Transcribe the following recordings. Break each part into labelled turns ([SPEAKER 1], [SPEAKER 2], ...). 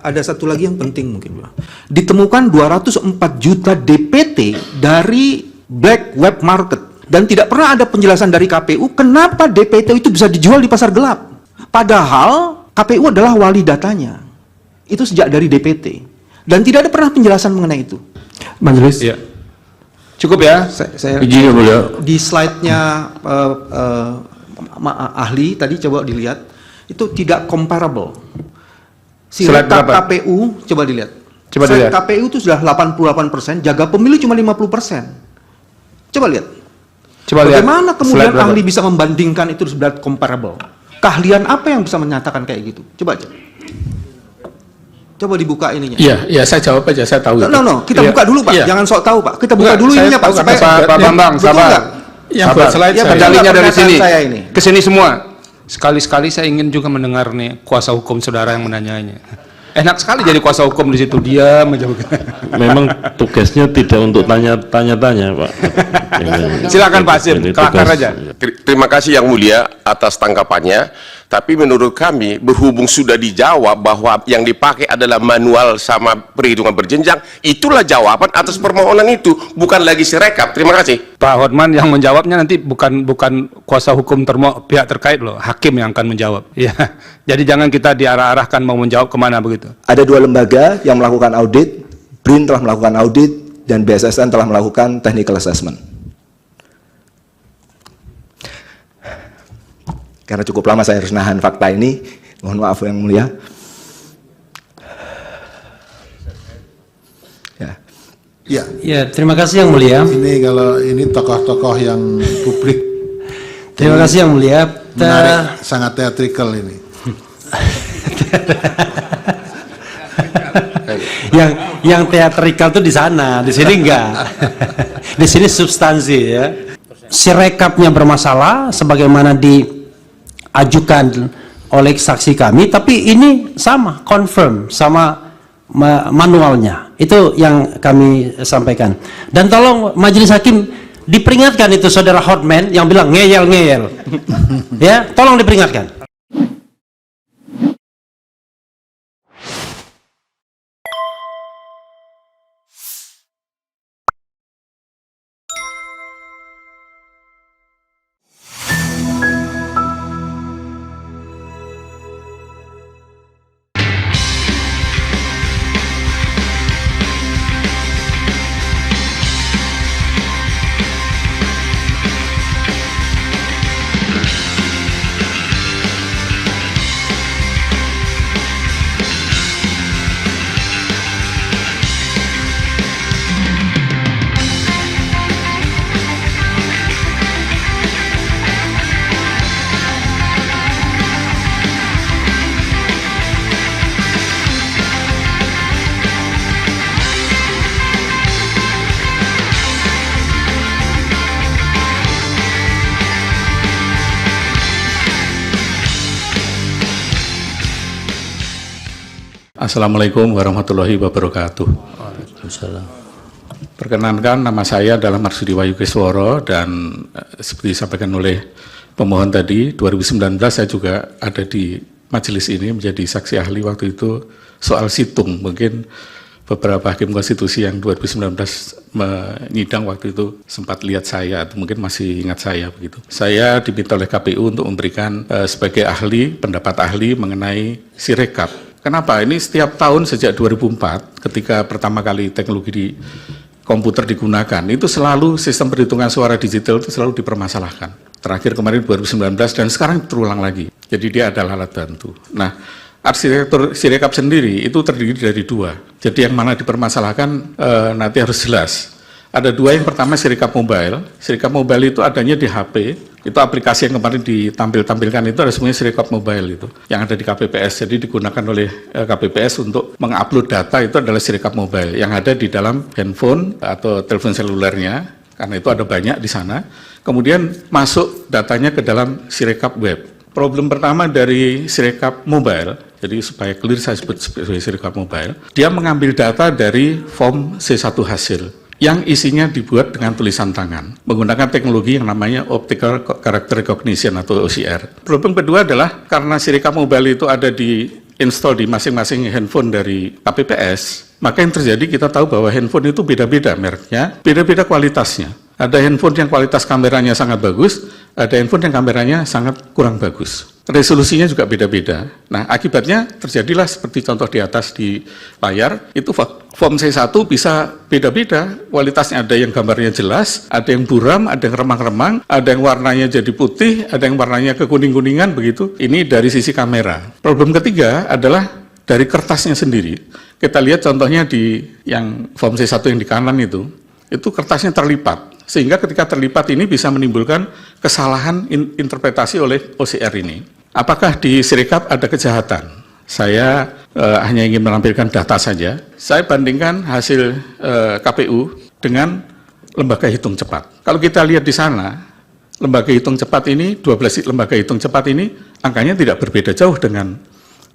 [SPEAKER 1] Ada satu lagi yang penting mungkin, Pak. Ditemukan 204 juta DPT dari black web market dan tidak pernah ada penjelasan dari KPU kenapa DPT itu bisa dijual di pasar gelap. Padahal KPU adalah wali datanya. Itu sejak dari DPT dan tidak ada pernah penjelasan mengenai itu. Majelis.
[SPEAKER 2] Ya. Cukup ya?
[SPEAKER 1] Saya di slide-nya ahli tadi coba dilihat itu tidak comparable.
[SPEAKER 2] Slide berapa?
[SPEAKER 1] KPU coba dilihat.
[SPEAKER 2] Coba dilihat.
[SPEAKER 1] KPU itu sudah 88%, jaga pemilu cuma 50%. Coba lihat.
[SPEAKER 2] Coba lihat.
[SPEAKER 1] Bagaimana kemudian
[SPEAKER 2] Slide berapa?
[SPEAKER 1] ahli bisa membandingkan itu sudah comparable? Keahlian apa yang bisa menyatakan kayak gitu? Coba aja. Coba dibuka ininya.
[SPEAKER 2] Iya, saya jawab aja, saya tahu.
[SPEAKER 1] No, kita buka dulu, Pak.
[SPEAKER 2] Iya.
[SPEAKER 1] Jangan sok tahu, Pak. Kita buka dulu ininya, Pak.
[SPEAKER 2] Pak Bambang,
[SPEAKER 1] betul
[SPEAKER 2] sabar.
[SPEAKER 1] nggak?
[SPEAKER 2] Yang buat slide
[SPEAKER 1] Ya,
[SPEAKER 2] kendalinya dari
[SPEAKER 1] pernyataan
[SPEAKER 2] sini.
[SPEAKER 1] saya ini.
[SPEAKER 2] Ke sini semua. Sekali-sekali saya ingin juga mendengar nih kuasa hukum saudara yang menanyanya. Enak sekali jadi kuasa hukum di situ, diam aja.
[SPEAKER 3] Memang tugasnya tidak untuk tanya-tanya, Pak.
[SPEAKER 2] Silakan Pak Sim, kelakar aja.
[SPEAKER 4] Terima kasih Yang Mulia atas tanggapannya. Tapi menurut kami, berhubung sudah dijawab bahwa yang dipakai adalah manual sama perhitungan berjenjang, itulah jawaban atas permohonan itu, bukan lagi sirekap. Terima kasih.
[SPEAKER 2] Pak Hotman yang menjawabnya nanti bukan kuasa hukum pihak terkait loh, hakim yang akan menjawab. Ya, jadi jangan kita diarah-arahkan mau menjawab kemana begitu.
[SPEAKER 5] Ada dua lembaga yang melakukan audit, BRIN telah melakukan audit, dan BSSN telah melakukan technical assessment. Karena cukup lama saya harus nahan fakta ini, mohon maaf Yang Mulia.
[SPEAKER 6] Ya, terima kasih Yang Mulia.
[SPEAKER 7] Ini kalau ini tokoh-tokoh yang publik.
[SPEAKER 6] Terima kasih Yang Mulia.
[SPEAKER 7] Menarik, sangat teatrikal ini.
[SPEAKER 6] yang teatrikal tuh di sana, di sini enggak. Di sini substansi ya. Sirekapnya bermasalah sebagaimana diajukan oleh saksi kami, tapi ini sama, confirm sama manualnya. Itu yang kami sampaikan. Dan tolong majelis hakim diperingatkan itu saudara Hotman yang bilang ngeyel-ngeyel. Ya, tolong diperingatkan.
[SPEAKER 8] Assalamualaikum warahmatullahi wabarakatuh. Perkenankan, nama saya adalah Marsudi Wahyu Kisworo dan seperti disampaikan oleh pemohon tadi, 2019 saya juga ada di majelis ini menjadi saksi ahli waktu itu soal situng. Mungkin beberapa hakim konstitusi yang 2019 menyidang waktu itu sempat lihat saya atau mungkin masih ingat saya begitu. Saya diminta oleh KPU untuk memberikan sebagai ahli, pendapat ahli mengenai sirekap. Kenapa? Ini setiap tahun sejak 2004 ketika pertama kali teknologi di komputer digunakan, itu selalu sistem perhitungan suara digital itu selalu dipermasalahkan. Terakhir kemarin 2019 dan sekarang terulang lagi. Jadi dia adalah alat bantu. Nah, arsitektur sirekap sendiri itu terdiri dari dua. Jadi yang mana dipermasalahkan nanti harus jelas. Ada dua, yang pertama sirekap mobile. Sirekap mobile itu adanya di HP. Itu aplikasi yang kemarin ditampilkan itu ada semuanya sirekap mobile itu. Yang ada di KPPS. Jadi digunakan oleh KPPS untuk mengupload data itu adalah sirekap mobile. Yang ada di dalam handphone atau telepon selulernya. Karena itu ada banyak di sana. Kemudian masuk datanya ke dalam sirekap web. Problem pertama dari sirekap mobile, jadi supaya clear saya sebut sebagai sirekap mobile, dia mengambil data dari form C1 hasil yang isinya dibuat dengan tulisan tangan menggunakan teknologi yang namanya Optical Character Recognition atau OCR. Problem kedua adalah karena sirekap mobile itu ada di install di masing-masing handphone dari KPPS, maka yang terjadi kita tahu bahwa handphone itu beda-beda mereknya, beda-beda kualitasnya. Ada handphone yang kualitas kameranya sangat bagus, ada handphone yang kameranya sangat kurang bagus. Resolusinya juga beda-beda. Nah, akibatnya terjadilah seperti contoh di atas di layar, itu form C1 bisa beda-beda, kualitasnya ada yang gambarnya jelas, ada yang buram, ada yang remang-remang, ada yang warnanya jadi putih, ada yang warnanya kekuning-kuningan begitu. Ini dari sisi kamera. Problem ketiga adalah dari kertasnya sendiri. Kita lihat contohnya di yang form C1 yang di kanan itu kertasnya terlipat. Sehingga ketika terlipat ini bisa menimbulkan kesalahan interpretasi oleh OCR ini. Apakah di Sirekap ada kejahatan? Saya hanya ingin menampilkan data saja. Saya bandingkan hasil KPU dengan lembaga hitung cepat. Kalau kita lihat di sana, lembaga hitung cepat ini, 12 lembaga hitung cepat ini, angkanya tidak berbeda jauh dengan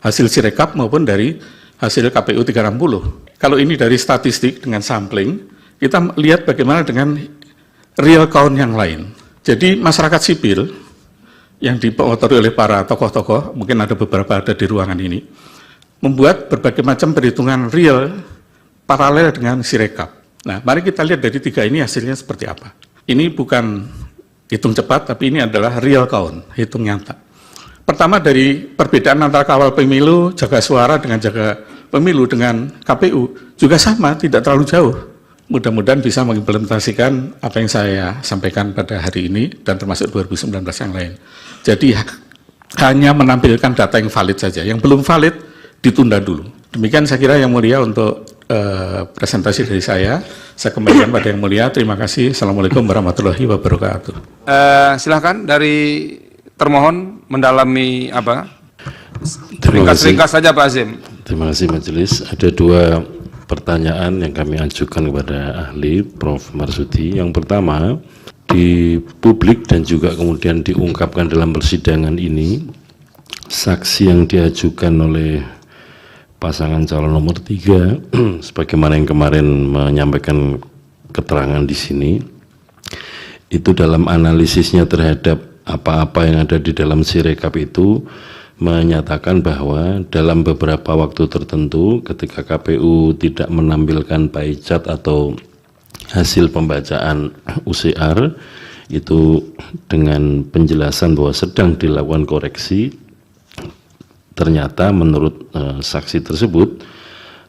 [SPEAKER 8] hasil Sirekap maupun dari hasil KPU 360. Kalau ini dari statistik dengan sampling, kita lihat bagaimana dengan real count yang lain. Jadi masyarakat sipil yang dipotori oleh para tokoh-tokoh, mungkin ada beberapa ada di ruangan ini, membuat berbagai macam perhitungan real paralel dengan Sirekap. Nah, mari kita lihat dari tiga ini hasilnya seperti apa. Ini bukan hitung cepat, tapi ini adalah real count, hitung nyata. Pertama dari perbedaan antara kawal pemilu, jaga suara dengan jaga pemilu dengan KPU juga sama, tidak terlalu jauh. Mudah-mudahan bisa mengimplementasikan apa yang saya sampaikan pada hari ini dan termasuk 2019 yang lain. Jadi hanya menampilkan data yang valid saja, yang belum valid ditunda dulu. Demikian saya kira yang mulia untuk presentasi dari saya. Saya kembalikan pada yang mulia. Terima kasih. Assalamualaikum warahmatullahi wabarakatuh.
[SPEAKER 2] Silakan dari termohon mendalami apa?
[SPEAKER 3] Terima kasih.
[SPEAKER 2] Ringkas saja Pak Azim.
[SPEAKER 3] Terima kasih majelis. Ada dua pertanyaan yang kami ajukan kepada ahli Prof. Marsudi. Yang pertama, di publik dan juga kemudian diungkapkan dalam persidangan ini, saksi yang diajukan oleh pasangan calon nomor 3, sebagaimana yang kemarin menyampaikan keterangan di sini, itu dalam analisisnya terhadap apa-apa yang ada di dalam Sirekap itu, menyatakan bahwa dalam beberapa waktu tertentu ketika KPU tidak menampilkan pie chart atau hasil pembacaan UCR itu dengan penjelasan bahwa sedang dilakukan koreksi, ternyata menurut saksi tersebut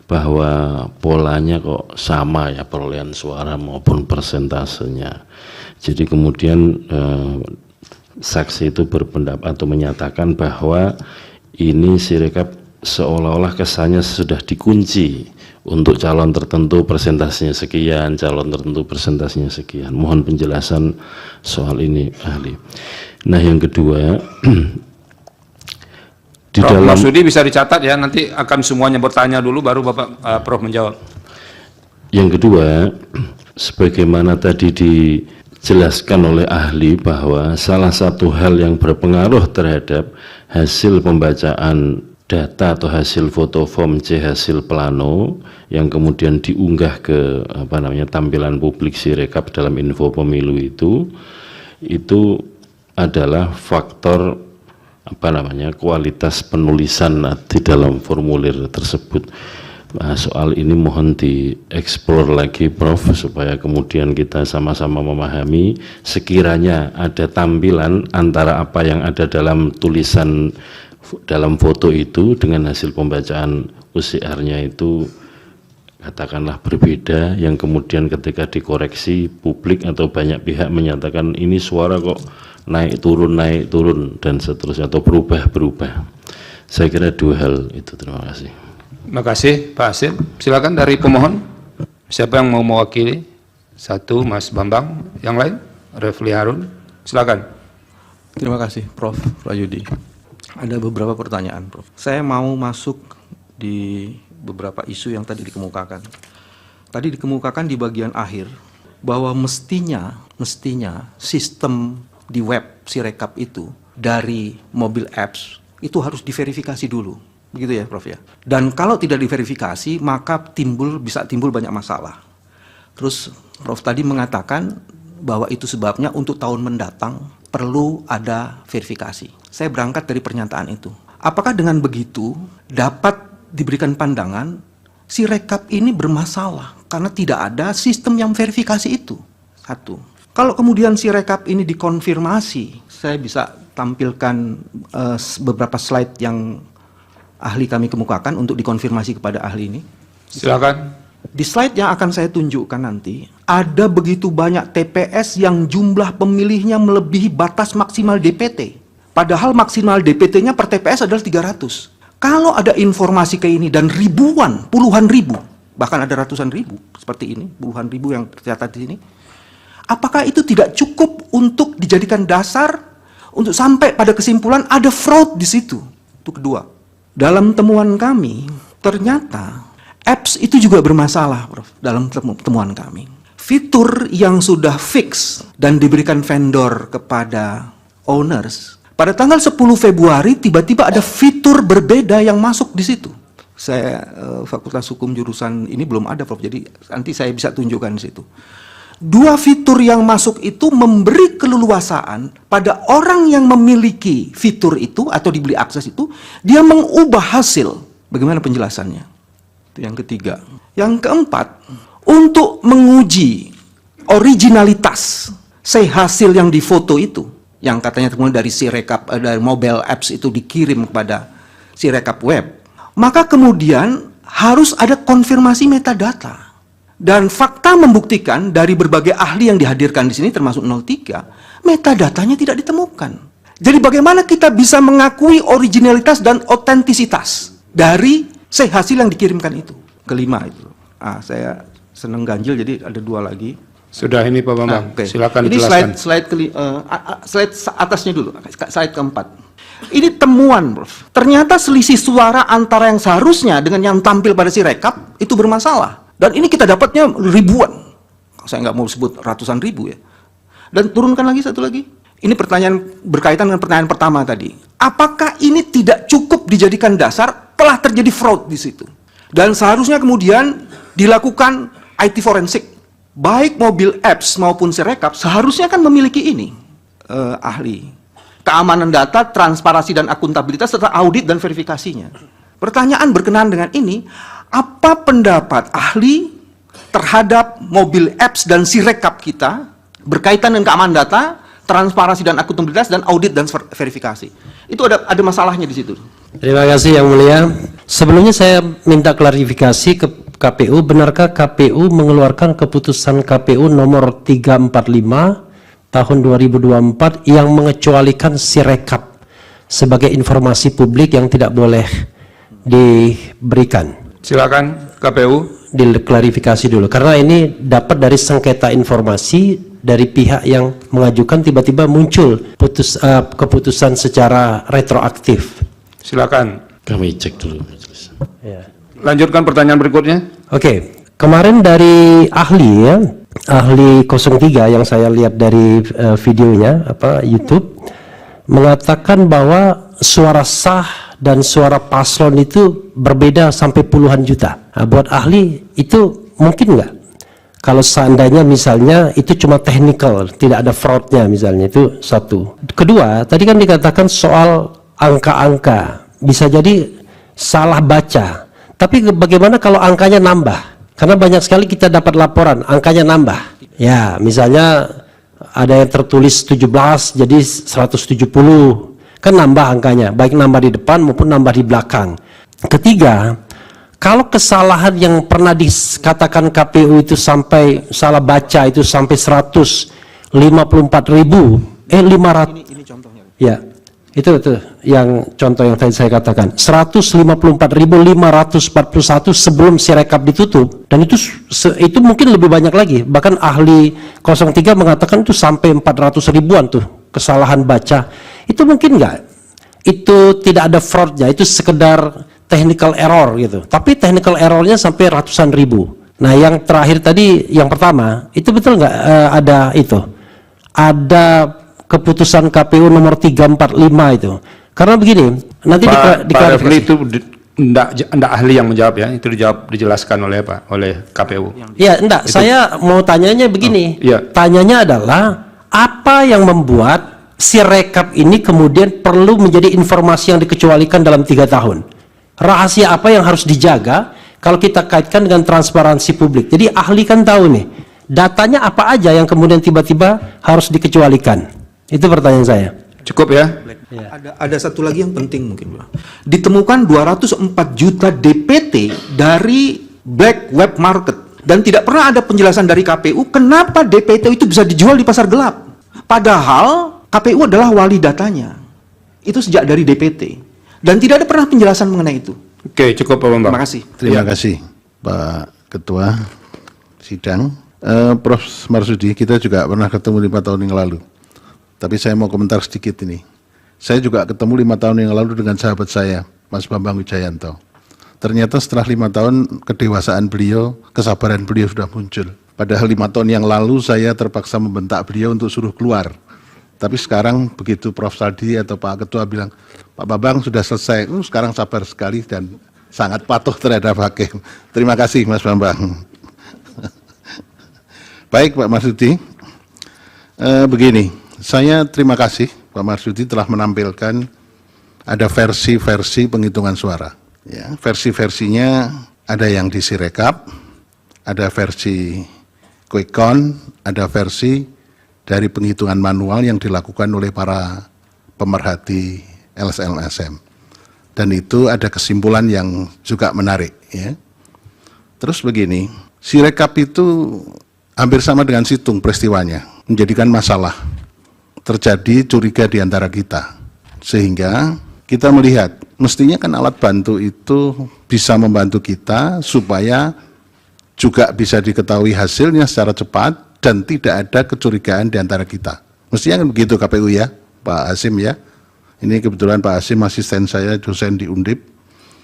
[SPEAKER 3] bahwa polanya kok sama ya, perolehan suara maupun persentasenya. Jadi kemudian saksi itu berpendapat atau menyatakan bahwa ini Sirekap seolah-olah kesannya sudah dikunci untuk calon tertentu persentasenya sekian, calon tertentu persentasenya sekian. Mohon penjelasan soal ini ahli. Nah, yang kedua, di
[SPEAKER 2] Prof.
[SPEAKER 3] dalam
[SPEAKER 2] Marsudi bisa dicatat ya, nanti akan semuanya bertanya dulu baru Bapak Prof menjawab.
[SPEAKER 3] Yang kedua, sebagaimana tadi dijelaskan oleh ahli bahwa salah satu hal yang berpengaruh terhadap hasil pembacaan data atau hasil foto form C hasil plano yang kemudian diunggah ke tampilan publik Sirekap dalam info pemilu itu adalah faktor kualitas penulisan di dalam formulir tersebut. Nah, soal ini mohon dieksplor lagi Prof, supaya kemudian kita sama-sama memahami sekiranya ada tampilan antara apa yang ada dalam tulisan dalam foto itu dengan hasil pembacaan UCR-nya itu katakanlah berbeda, yang kemudian ketika dikoreksi publik atau banyak pihak menyatakan ini suara kok naik turun dan seterusnya atau berubah. Saya kira dua hal itu. Terima kasih.
[SPEAKER 2] Terima kasih Pak Asim. Silakan dari pemohon. Siapa yang mau mewakili? Satu Mas Bambang, yang lain Refli Harun. Silakan.
[SPEAKER 1] Terima kasih Prof. Rayudi. Ada beberapa pertanyaan Prof. Saya mau masuk di beberapa isu yang tadi dikemukakan. Tadi dikemukakan di bagian akhir bahwa mestinya sistem di web Sirekap itu dari mobil apps itu harus diverifikasi dulu. Begitu ya Prof ya. Dan kalau tidak diverifikasi maka bisa timbul banyak masalah. Terus Prof tadi mengatakan bahwa itu sebabnya untuk tahun mendatang perlu ada verifikasi. Saya berangkat dari pernyataan itu. Apakah dengan begitu dapat diberikan pandangan Sirekap ini bermasalah karena tidak ada sistem yang verifikasi itu? Satu. Kalau kemudian Sirekap ini dikonfirmasi, saya bisa tampilkan beberapa slide yang ahli kami kemukakan untuk dikonfirmasi kepada ahli ini.
[SPEAKER 2] Silakan.
[SPEAKER 1] Di slide yang akan saya tunjukkan nanti, ada begitu banyak TPS yang jumlah pemilihnya melebihi batas maksimal DPT. Padahal maksimal DPT-nya per TPS adalah 300. Kalau ada informasi kayak ini dan ribuan, puluhan ribu, bahkan ada ratusan ribu seperti ini, puluhan ribu yang tercatat di sini, apakah itu tidak cukup untuk dijadikan dasar untuk sampai pada kesimpulan ada fraud di situ? Itu kedua. Dalam temuan kami, ternyata apps itu juga bermasalah, Prof, dalam temuan kami. Fitur yang sudah fix dan diberikan vendor kepada owners, pada tanggal 10 Februari tiba-tiba ada fitur berbeda yang masuk di situ. Saya Fakultas Hukum jurusan ini belum ada, Prof, jadi nanti saya bisa tunjukkan di situ. Dua fitur yang masuk itu memberi keleluasaan pada orang yang memiliki fitur itu atau dibeli akses itu, dia mengubah hasil. Bagaimana penjelasannya? Itu yang ketiga. Yang keempat, untuk menguji originalitas hasil yang difoto itu, yang katanya kemudian dari Sirekap, dari mobile apps itu dikirim kepada Sirekap web, maka kemudian harus ada konfirmasi metadata. Dan fakta membuktikan dari berbagai ahli yang dihadirkan di sini termasuk 03, metadatanya tidak ditemukan. Jadi bagaimana kita bisa mengakui originalitas dan otentisitas dari hasil yang dikirimkan itu? Kelima itu. Saya seneng ganjil jadi ada dua lagi.
[SPEAKER 2] Sudah ini Pak Bambang.
[SPEAKER 1] Oke.
[SPEAKER 2] Silakan
[SPEAKER 1] ini
[SPEAKER 2] jelaskan.
[SPEAKER 1] slide atasnya dulu, slide keempat. Ini temuan, Prof. Ternyata selisih suara antara yang seharusnya dengan yang tampil pada Sirekap itu bermasalah. Dan ini kita dapatnya ribuan. Saya nggak mau sebut ratusan ribu ya. Dan turunkan lagi satu lagi. Ini pertanyaan berkaitan dengan pertanyaan pertama tadi. Apakah ini tidak cukup dijadikan dasar telah terjadi fraud di situ? Dan seharusnya kemudian dilakukan IT forensik. Baik mobil apps maupun Sirekap seharusnya kan memiliki ini. Ahli. Keamanan data, transparansi dan akuntabilitas serta audit dan verifikasinya. Pertanyaan berkenaan dengan ini, apa pendapat ahli terhadap mobil apps dan Sirekap kita berkaitan dengan keamanan data, transparansi dan akuntabilitas dan audit dan verifikasi? Itu ada masalahnya di situ.
[SPEAKER 6] Terima kasih Yang Mulia. Sebelumnya saya minta klarifikasi ke KPU, benarkah KPU mengeluarkan keputusan KPU nomor 345 tahun 2024 yang mengecualikan Sirekap sebagai informasi publik yang tidak boleh diberikan?
[SPEAKER 2] Silakan KPU.
[SPEAKER 6] Diklarifikasi dulu, karena ini dapat dari sengketa informasi dari pihak yang mengajukan, tiba-tiba muncul keputusan secara retroaktif.
[SPEAKER 2] Silakan.
[SPEAKER 3] Kami cek dulu.
[SPEAKER 6] Ya.
[SPEAKER 2] Lanjutkan pertanyaan berikutnya.
[SPEAKER 6] Oke, kemarin dari ahli ya, ahli 03 yang saya lihat dari videonya YouTube mengatakan bahwa suara sah dan suara paslon itu berbeda sampai puluhan juta. Nah, buat ahli itu mungkin nggak? Kalau seandainya misalnya itu cuma technical, tidak ada fraudnya misalnya, itu satu. Kedua, tadi kan dikatakan soal angka-angka, bisa jadi salah baca. Tapi bagaimana kalau angkanya nambah? Karena banyak sekali kita dapat laporan, angkanya nambah. Ya, misalnya ada yang tertulis 17 jadi 170. Kan nambah angkanya, baik nambah di depan maupun nambah di belakang. Ketiga, kalau kesalahan yang pernah dikatakan KPU itu sampai salah baca itu sampai 500. Ini contohnya. Ya, itu yang contoh yang tadi saya katakan. 154.541 sebelum Sirekap ditutup, dan itu mungkin lebih banyak lagi. Bahkan ahli 03 mengatakan itu sampai 400 ribuan tuh kesalahan baca. Itu mungkin nggak? Itu tidak ada fraudnya, itu sekedar technical error gitu. Tapi technical errornya sampai ratusan ribu. Nah, yang terakhir tadi, yang pertama, itu betul nggak ada itu? Ada keputusan KPU nomor 345 itu. Karena begini, nanti
[SPEAKER 2] Pak Refli
[SPEAKER 6] diklarifikasi.
[SPEAKER 2] itu enggak ahli yang menjawab ya, itu dijelaskan oleh KPU.
[SPEAKER 6] Ya, enggak, saya mau tanyanya begini.
[SPEAKER 2] iya.
[SPEAKER 6] Tanyanya adalah apa yang membuat Sirekap ini kemudian perlu menjadi informasi yang dikecualikan dalam 3 tahun. Rahasia apa yang harus dijaga kalau kita kaitkan dengan transparansi publik? Jadi ahli kan tahu nih, datanya apa aja yang kemudian tiba-tiba harus dikecualikan. Itu pertanyaan saya.
[SPEAKER 2] Cukup ya?
[SPEAKER 1] Ada satu lagi yang penting mungkin, Pak. Ditemukan 204 juta DPT dari black web market dan tidak pernah ada penjelasan dari KPU kenapa DPT itu bisa dijual di pasar gelap. Padahal KPU adalah wali datanya. Itu sejak dari DPT dan tidak ada pernah penjelasan mengenai itu.
[SPEAKER 2] Oke, cukup Pak Bambang.
[SPEAKER 1] Terima kasih.
[SPEAKER 7] Terima kasih Pak Ketua Sidang. Prof. Marsudi, kita juga pernah ketemu 5 tahun yang lalu. Tapi saya mau komentar sedikit ini. Saya juga ketemu 5 tahun yang lalu dengan sahabat saya, Mas Bambang Wijayanto. Ternyata setelah 5 tahun kedewasaan beliau, kesabaran beliau sudah muncul. Padahal 5 tahun yang lalu saya terpaksa membentak beliau untuk suruh keluar. Tapi sekarang begitu Prof. Saldi atau Pak Ketua bilang, Pak Bambang sudah selesai, sekarang sabar sekali dan sangat patuh terhadap hakim. Terima kasih Mas Bambang. Baik Pak Marsudi, begini, saya terima kasih Pak Marsudi telah menampilkan ada versi-versi penghitungan suara. Ya, versi-versinya ada yang di Sirekap, ada versi quick count, ada versi dari penghitungan manual yang dilakukan oleh para pemerhati LSM. Dan itu ada kesimpulan yang juga menarik. Ya. Terus begini, Sirekap itu hampir sama dengan situng peristiwanya, menjadikan masalah. Terjadi curiga di antara kita. Sehingga kita melihat, mestinya kan alat bantu itu bisa membantu kita supaya juga bisa diketahui hasilnya secara cepat, dan tidak ada kecurigaan di antara kita. Mestinya kan begitu KPU ya, Pak Hasim ya. Ini kebetulan Pak Hasim asisten saya, dosen di Undip.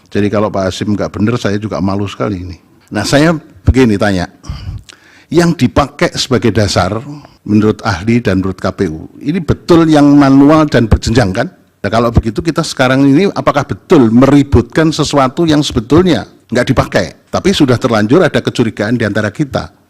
[SPEAKER 7] Jadi kalau Pak Hasim nggak benar, saya juga malu sekali ini. Nah saya begini tanya, yang dipakai sebagai dasar menurut ahli dan menurut KPU, ini betul yang manual dan berjenjang kan? Nah kalau begitu kita sekarang ini apakah betul meributkan sesuatu yang sebetulnya nggak dipakai, tapi sudah terlanjur ada kecurigaan di antara kita.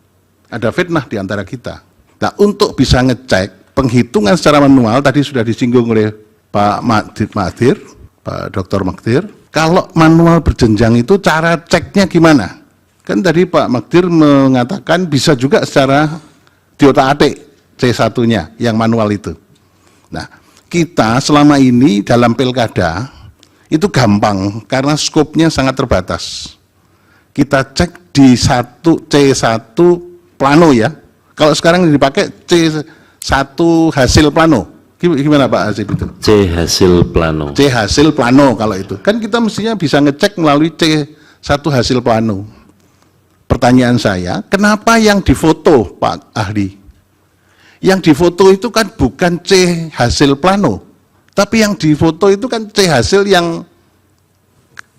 [SPEAKER 7] Ada fitnah di antara kita. Nah, untuk bisa ngecek penghitungan secara manual, tadi sudah disinggung oleh Pak Magdir, Pak Dr. Magdir, kalau manual berjenjang itu cara ceknya gimana? Kan tadi Pak Magdir mengatakan bisa juga secara diotak-atik C1-nya, yang manual itu. Nah, kita selama ini dalam pilkada, itu gampang, karena skopnya sangat terbatas. Kita cek di C1 plano ya. Kalau sekarang dipakai C1 hasil plano. Gimana Pak Hasib itu?
[SPEAKER 3] C hasil plano.
[SPEAKER 7] C hasil plano kalau itu. Kan kita mestinya bisa ngecek melalui C1 hasil plano. Pertanyaan saya, kenapa yang difoto Pak Ahli? Yang difoto itu kan bukan C hasil plano. Tapi yang difoto itu kan C hasil yang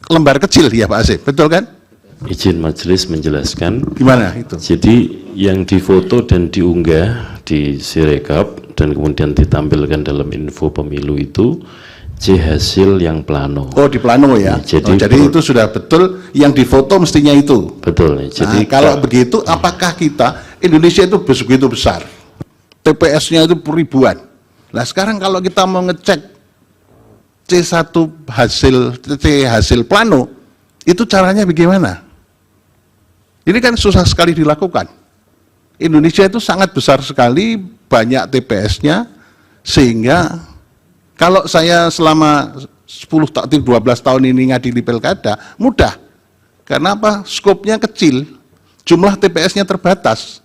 [SPEAKER 7] lembar kecil ya Pak Hasib. Betul kan?
[SPEAKER 3] Izin majelis menjelaskan.
[SPEAKER 7] Gimana itu?
[SPEAKER 3] Jadi yang difoto dan diunggah di Sirekap dan kemudian ditampilkan dalam info pemilu itu C hasil yang plano.
[SPEAKER 7] Oh di plano ya.
[SPEAKER 3] Jadi
[SPEAKER 7] itu sudah betul yang difoto mestinya itu.
[SPEAKER 3] Betul. Jadi
[SPEAKER 7] kalau begitu apakah kita Indonesia itu begitu besar? TPS-nya itu ribuan. Nah sekarang kalau kita mau ngecek C1 hasil plano, itu caranya bagaimana? Ini kan susah sekali dilakukan. Indonesia itu sangat besar sekali, banyak TPS-nya, sehingga kalau saya selama 12 tahun ini ngadili pilkada, mudah. Karena apa? Skopnya kecil, jumlah TPS-nya terbatas,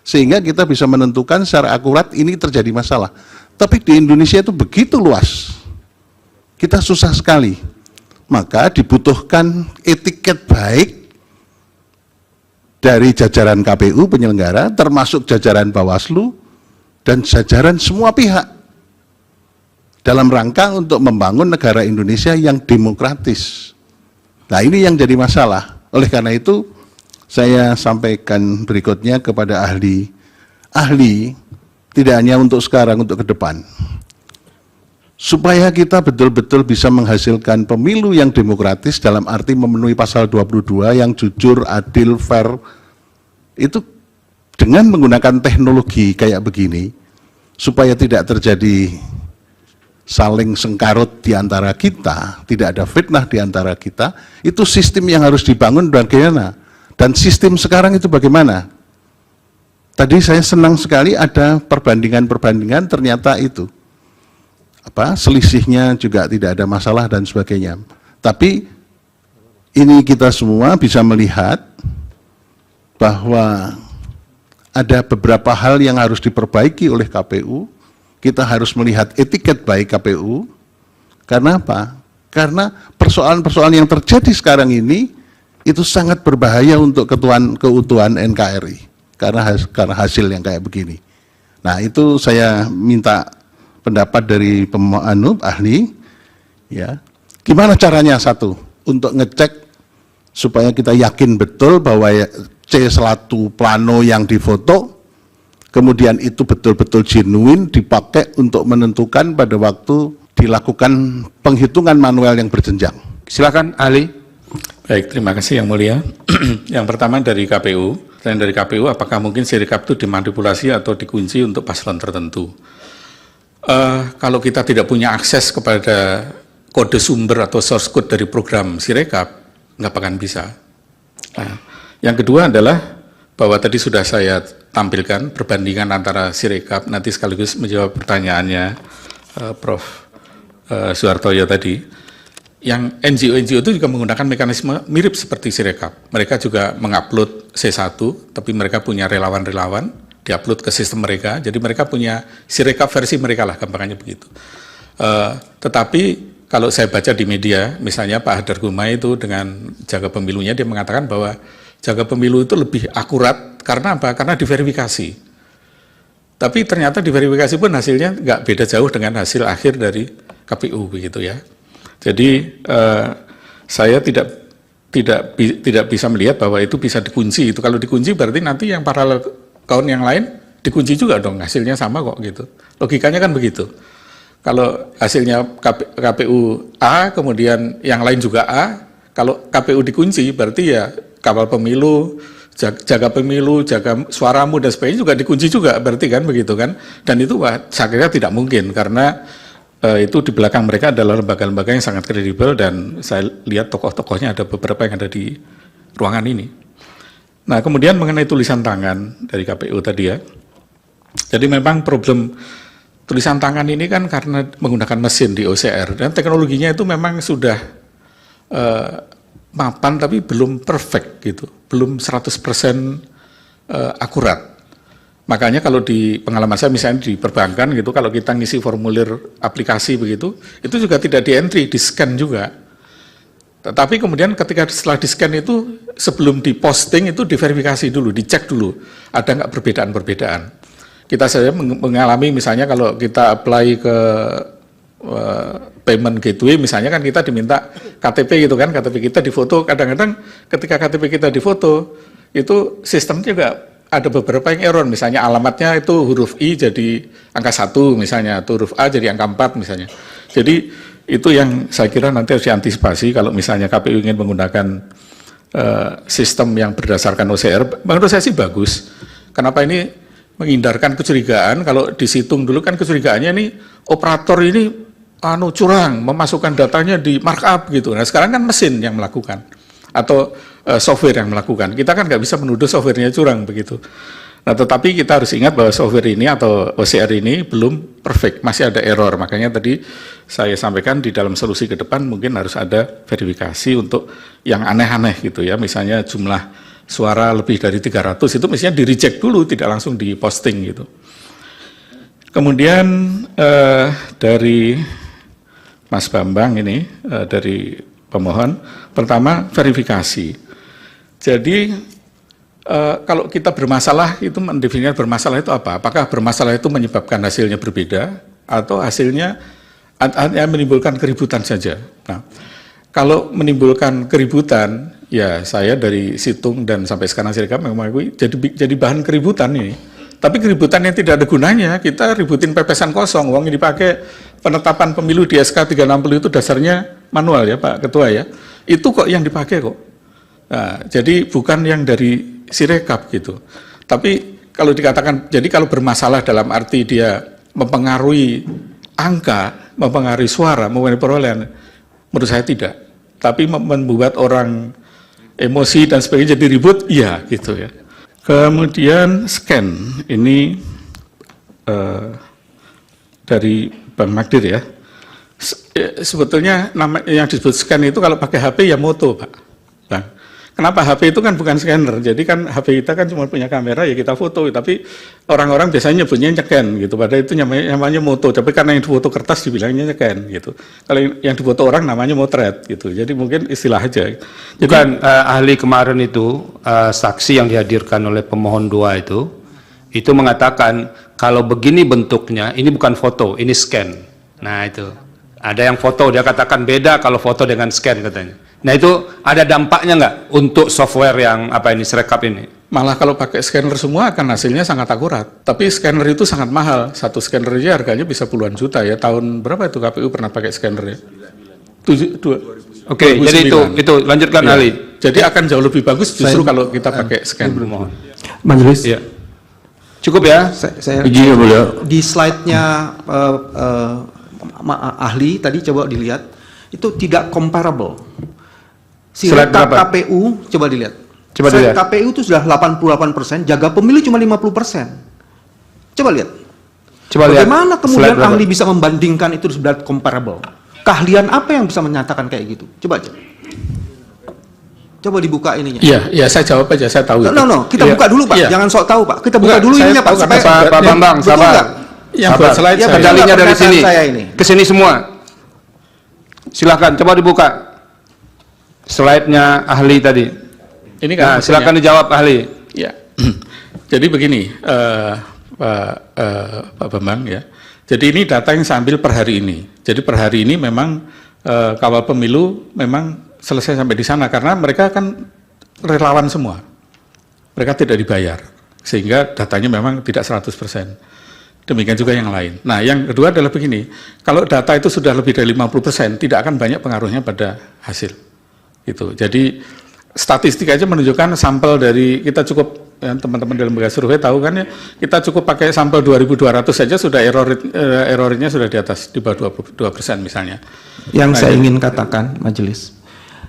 [SPEAKER 7] sehingga kita bisa menentukan secara akurat ini terjadi masalah. Tapi di Indonesia itu begitu luas, kita susah sekali. Maka dibutuhkan etiket baik dari jajaran KPU penyelenggara, termasuk jajaran Bawaslu, dan jajaran semua pihak, dalam rangka untuk membangun negara Indonesia yang demokratis. Nah ini yang jadi masalah. Oleh karena itu, saya sampaikan berikutnya kepada ahli. Ahli, tidak hanya untuk sekarang, untuk ke depan. Supaya kita betul-betul bisa menghasilkan pemilu yang demokratis dalam arti memenuhi pasal 22 yang jujur, adil, fair, itu dengan menggunakan teknologi kayak begini, supaya tidak terjadi saling sengkarut di antara kita, tidak ada fitnah di antara kita, itu sistem yang harus dibangun bagaimana? Dan sistem sekarang itu bagaimana? Tadi saya senang sekali ada perbandingan-perbandingan, ternyata itu selisihnya juga tidak ada masalah dan sebagainya. Tapi ini kita semua bisa melihat bahwa ada beberapa hal yang harus diperbaiki oleh KPU. Kita harus melihat etiket baik KPU. Karena apa? Karena persoalan-persoalan yang terjadi sekarang ini itu sangat berbahaya untuk keutuhan NKRI. Karena hasil yang kayak begini. Nah, itu saya minta pendapat dari ahli, ya. Gimana caranya untuk ngecek supaya kita yakin betul bahwa C1 plano yang difoto, kemudian itu betul-betul genuine dipakai untuk menentukan pada waktu dilakukan penghitungan manual yang berjenjang.
[SPEAKER 2] Silakan ahli.
[SPEAKER 8] Baik, terima kasih Yang Mulia. Yang pertama dari KPU. Selain dari KPU, apakah mungkin Sirekap itu dimanipulasi atau dikunci untuk paslon tertentu? Kalau kita tidak punya akses kepada kode sumber atau source code dari program Sirekap, nggak akan bisa. Nah, yang kedua adalah bahwa tadi sudah saya tampilkan perbandingan antara Sirekap, nanti sekaligus menjawab pertanyaannya Prof. Suhartoyo tadi. Yang NGO-NGO itu juga menggunakan mekanisme mirip seperti Sirekap. Mereka juga mengupload C1, tapi mereka punya relawan-relawan, diupload ke sistem mereka, jadi mereka punya Sirekap versi mereka lah, gampangannya begitu. Tetapi kalau saya baca di media, misalnya Pak Hadar Gumai itu dengan jaga pemilunya, dia mengatakan bahwa jaga pemilu itu lebih akurat, karena apa? Karena diverifikasi. Tapi ternyata diverifikasi pun hasilnya nggak beda jauh dengan hasil akhir dari KPU, begitu ya. Jadi saya tidak bisa melihat bahwa itu bisa dikunci. Itu kalau dikunci berarti nanti yang paralel account yang lain dikunci juga dong, hasilnya sama kok gitu. Logikanya kan begitu. Kalau hasilnya KPU A, kemudian yang lain juga A, kalau KPU dikunci berarti ya kawal pemilu, jaga pemilu, jaga suaramu dan sebagainya juga dikunci juga, berarti kan begitu kan. Dan itu saya kira tidak mungkin karena itu di belakang mereka adalah lembaga-lembaga yang sangat kredibel dan saya lihat tokoh-tokohnya ada beberapa yang ada di ruangan ini. Nah, kemudian mengenai tulisan tangan dari KPU tadi ya. Jadi memang problem tulisan tangan ini kan karena menggunakan mesin di OCR dan teknologinya itu memang sudah mapan tapi belum perfect gitu, belum 100% akurat. Makanya kalau di pengalaman saya misalnya di perbankan gitu, kalau kita ngisi formulir aplikasi begitu, itu juga tidak di-entry, di-scan juga. Tetapi kemudian ketika setelah di-scan itu, sebelum di-posting itu diverifikasi dulu, dicek dulu, ada nggak perbedaan-perbedaan. Kita saja mengalami misalnya kalau kita apply ke payment gateway, misalnya kan kita diminta KTP gitu kan, KTP kita difoto, kadang-kadang ketika KTP kita difoto, itu sistem juga ada beberapa yang error, misalnya alamatnya itu huruf I jadi angka 1 misalnya, atau huruf A jadi angka 4 misalnya. Jadi itu yang saya kira nanti harus diantisipasi kalau misalnya KPU ingin menggunakan sistem yang berdasarkan OCR. Menurut saya sih bagus. Kenapa ini menghindarkan kecurigaan? Kalau disitung dulu kan kecurigaannya ini operator ini curang, memasukkan datanya di markup gitu. Nah sekarang kan mesin yang melakukan atau software yang melakukan. Kita kan nggak bisa menuduh softwarenya curang begitu. Nah, tetapi kita harus ingat bahwa software ini atau OCR ini belum perfect, masih ada error. Makanya tadi saya sampaikan di dalam solusi ke depan mungkin harus ada verifikasi untuk yang aneh-aneh gitu ya. Misalnya jumlah suara lebih dari 300 itu mestinya di-reject dulu, tidak langsung di-posting gitu. Kemudian dari Mas Bambang ini, dari pemohon, pertama verifikasi. Jadi kalau kita bermasalah itu mendefinisikan bermasalah itu apa? Apakah bermasalah itu menyebabkan hasilnya berbeda atau hasilnya hanya menimbulkan keributan saja? Nah, kalau menimbulkan keributan, ya saya dari situng dan sampai sekarang Sirekap mengakui jadi bahan keributan ini. Tapi keributan yang tidak ada gunanya, kita ributin pepesan kosong, uang yang dipakai penetapan pemilu di SK 360 itu dasarnya manual ya Pak Ketua ya. Itu kok yang dipakai kok. Nah, jadi bukan yang dari Sirekap gitu. Tapi kalau dikatakan, jadi kalau bermasalah dalam arti dia mempengaruhi angka, mempengaruhi suara, mempengaruhi perolehan, menurut saya tidak. Tapi membuat orang emosi dan sebagainya jadi ribut, iya gitu ya. Kemudian scan, ini dari Bang Magdir ya. Sebetulnya nama yang disebut scan itu kalau pakai HP ya moto, Pak. Bang. Kenapa HP itu kan bukan scanner, jadi kan HP kita kan cuma punya kamera ya kita foto, tapi orang-orang biasanya nyebutnya nyeken gitu, padahal itu namanya moto, tapi karena yang difoto kertas dibilangnya nyeken gitu. Kalau yang difoto orang namanya motret gitu, jadi mungkin istilah aja. Jadi,
[SPEAKER 2] Bukan ahli kemarin itu, saksi yang dihadirkan oleh pemohon 2 itu mengatakan kalau begini bentuknya, ini bukan foto, ini scan. Nah itu, ada yang foto, dia katakan beda kalau foto dengan scan katanya. Nah itu ada dampaknya nggak untuk software yang apa ini, Sirekap ini?
[SPEAKER 8] malah kalau pakai scanner semua akan hasilnya sangat akurat. Tapi scanner itu sangat mahal. Satu scanner aja harganya bisa puluhan juta ya. Tahun berapa itu KPU pernah pakai scanner ya?
[SPEAKER 2] Oke, jadi itu lanjutkan
[SPEAKER 8] Ya.
[SPEAKER 2] Ali.
[SPEAKER 8] Jadi akan jauh lebih bagus justru kalau kita pakai scanner.
[SPEAKER 1] Majelis,
[SPEAKER 2] Iya. Cukup ya?
[SPEAKER 1] saya
[SPEAKER 3] Izin ya, Mulia.
[SPEAKER 1] di slide-nya ahli tadi coba dilihat, itu tidak comparable.
[SPEAKER 2] Slide
[SPEAKER 1] Sirekap
[SPEAKER 2] berapa?
[SPEAKER 1] KPU coba dilihat.
[SPEAKER 2] Coba
[SPEAKER 1] Slide
[SPEAKER 2] dilihat.
[SPEAKER 1] KPU itu sudah 88%, jaga pemilu cuma 50%. Coba lihat.
[SPEAKER 2] Coba lihat.
[SPEAKER 1] Bagaimana
[SPEAKER 2] Slide
[SPEAKER 1] kemudian
[SPEAKER 2] berapa?
[SPEAKER 1] ahli bisa membandingkan itu sudah comparable? Keahlian apa yang bisa menyatakan kayak gitu? Coba aja. Coba dibuka ininya.
[SPEAKER 8] Iya, saya jawab aja, saya tahu itu.
[SPEAKER 1] No, kita
[SPEAKER 8] Iya.
[SPEAKER 1] buka dulu Pak,
[SPEAKER 8] Iya.
[SPEAKER 1] jangan sok tahu Pak. Kita buka
[SPEAKER 8] Enggak,
[SPEAKER 1] dulu
[SPEAKER 8] saya
[SPEAKER 1] ininya Pak.
[SPEAKER 8] tahu karena
[SPEAKER 1] supaya-
[SPEAKER 2] Pak Bambang,
[SPEAKER 1] Betul
[SPEAKER 2] sabar.
[SPEAKER 1] nggak?
[SPEAKER 8] Yang buat slide
[SPEAKER 1] Ya,
[SPEAKER 8] saya.
[SPEAKER 1] betul.
[SPEAKER 2] Dalilnya dari
[SPEAKER 1] pernyataan
[SPEAKER 2] sini.
[SPEAKER 1] saya ini.
[SPEAKER 2] Ke sini semua. Silakan, coba dibuka. Slide-nya ahli tadi.
[SPEAKER 8] Ini kan
[SPEAKER 2] Nah, silakan dijawab ahli.
[SPEAKER 8] Ya, jadi begini, Pak Bambang ya. Jadi ini data yang saya ambil per hari ini. Jadi per hari ini memang kawal pemilu memang selesai sampai di sana karena mereka kan relawan semua. Mereka tidak dibayar sehingga datanya memang tidak 100%. Demikian juga yang lain. Nah, yang kedua adalah begini, kalau data itu sudah lebih dari 50%, tidak akan banyak pengaruhnya pada hasil. Gitu. Jadi statistik aja menunjukkan sampel dari kita cukup ya, teman-teman dalam lembaga survei tahu kan ya, kita cukup pakai sampel 2.200 saja sudah errornya sudah di atas di bawah 22% misalnya.
[SPEAKER 1] Yang
[SPEAKER 8] Nah,
[SPEAKER 1] saya
[SPEAKER 8] jadi-
[SPEAKER 1] ingin katakan, Majelis,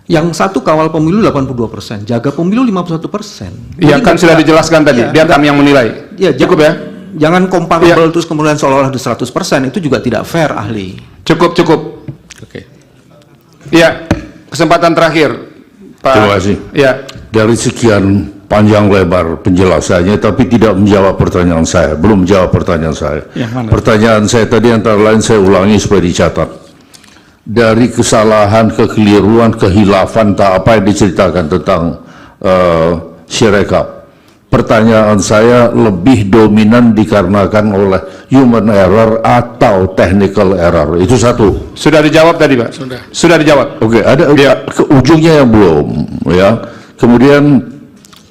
[SPEAKER 1] yang satu kawal pemilu 82%, jaga pemilu 51%.
[SPEAKER 2] Iya, kan sudah dijelaskan tadi.
[SPEAKER 1] Iya,
[SPEAKER 2] Biar kami yang menilai.
[SPEAKER 1] Ya,
[SPEAKER 2] Cukup ya?
[SPEAKER 1] Jangan comparable terus kemudian seolah-olah 100%, itu juga tidak fair, ahli.
[SPEAKER 2] Cukup.
[SPEAKER 8] Oke.
[SPEAKER 2] Iya, kesempatan terakhir. Pak.
[SPEAKER 9] Terima kasih.
[SPEAKER 2] Iya.
[SPEAKER 9] Dari sekian panjang lebar penjelasannya, tapi tidak menjawab pertanyaan saya, belum menjawab pertanyaan saya.
[SPEAKER 8] Yang mana?
[SPEAKER 9] Pertanyaan saya tadi antara lain saya ulangi supaya dicatat. Dari kesalahan, kekeliruan, kehilafan, tak apa yang diceritakan tentang Sirekap. Pertanyaan saya lebih dominan dikarenakan oleh human error atau technical error. Itu satu.
[SPEAKER 2] Sudah dijawab tadi, Pak? Sudah dijawab.
[SPEAKER 9] Oke, ada ke ujungnya yang belum, ya. Kemudian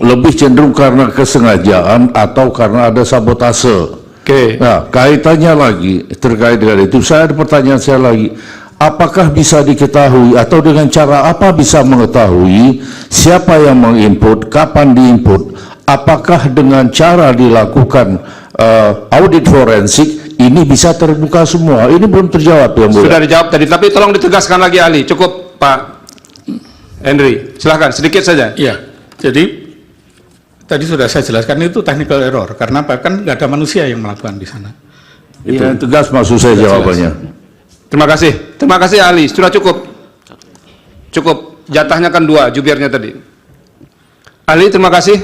[SPEAKER 9] lebih cenderung karena kesengajaan atau karena ada sabotase.
[SPEAKER 2] Oke.
[SPEAKER 9] Nah, kaitannya lagi terkait dengan itu, saya ada pertanyaan saya lagi. Apakah bisa diketahui atau dengan cara apa bisa mengetahui siapa yang menginput, kapan diinput? Apakah dengan cara dilakukan audit forensik ini bisa terbuka semua? Ini belum terjawab yang mulia.
[SPEAKER 2] Sudah dijawab tadi, tapi tolong ditegaskan lagi ahli. Cukup, Pak Henry. Silahkan, sedikit saja.
[SPEAKER 8] Iya. Jadi tadi sudah saya jelaskan itu technical error karena apa? Kan nggak ada manusia yang melakukan di sana.
[SPEAKER 9] Itu yang tegas maksud saya jawabannya.
[SPEAKER 2] Terima kasih ahli. Sudah cukup. Cukup. Jatahnya kan 2, jubirnya tadi. Ahli, terima kasih.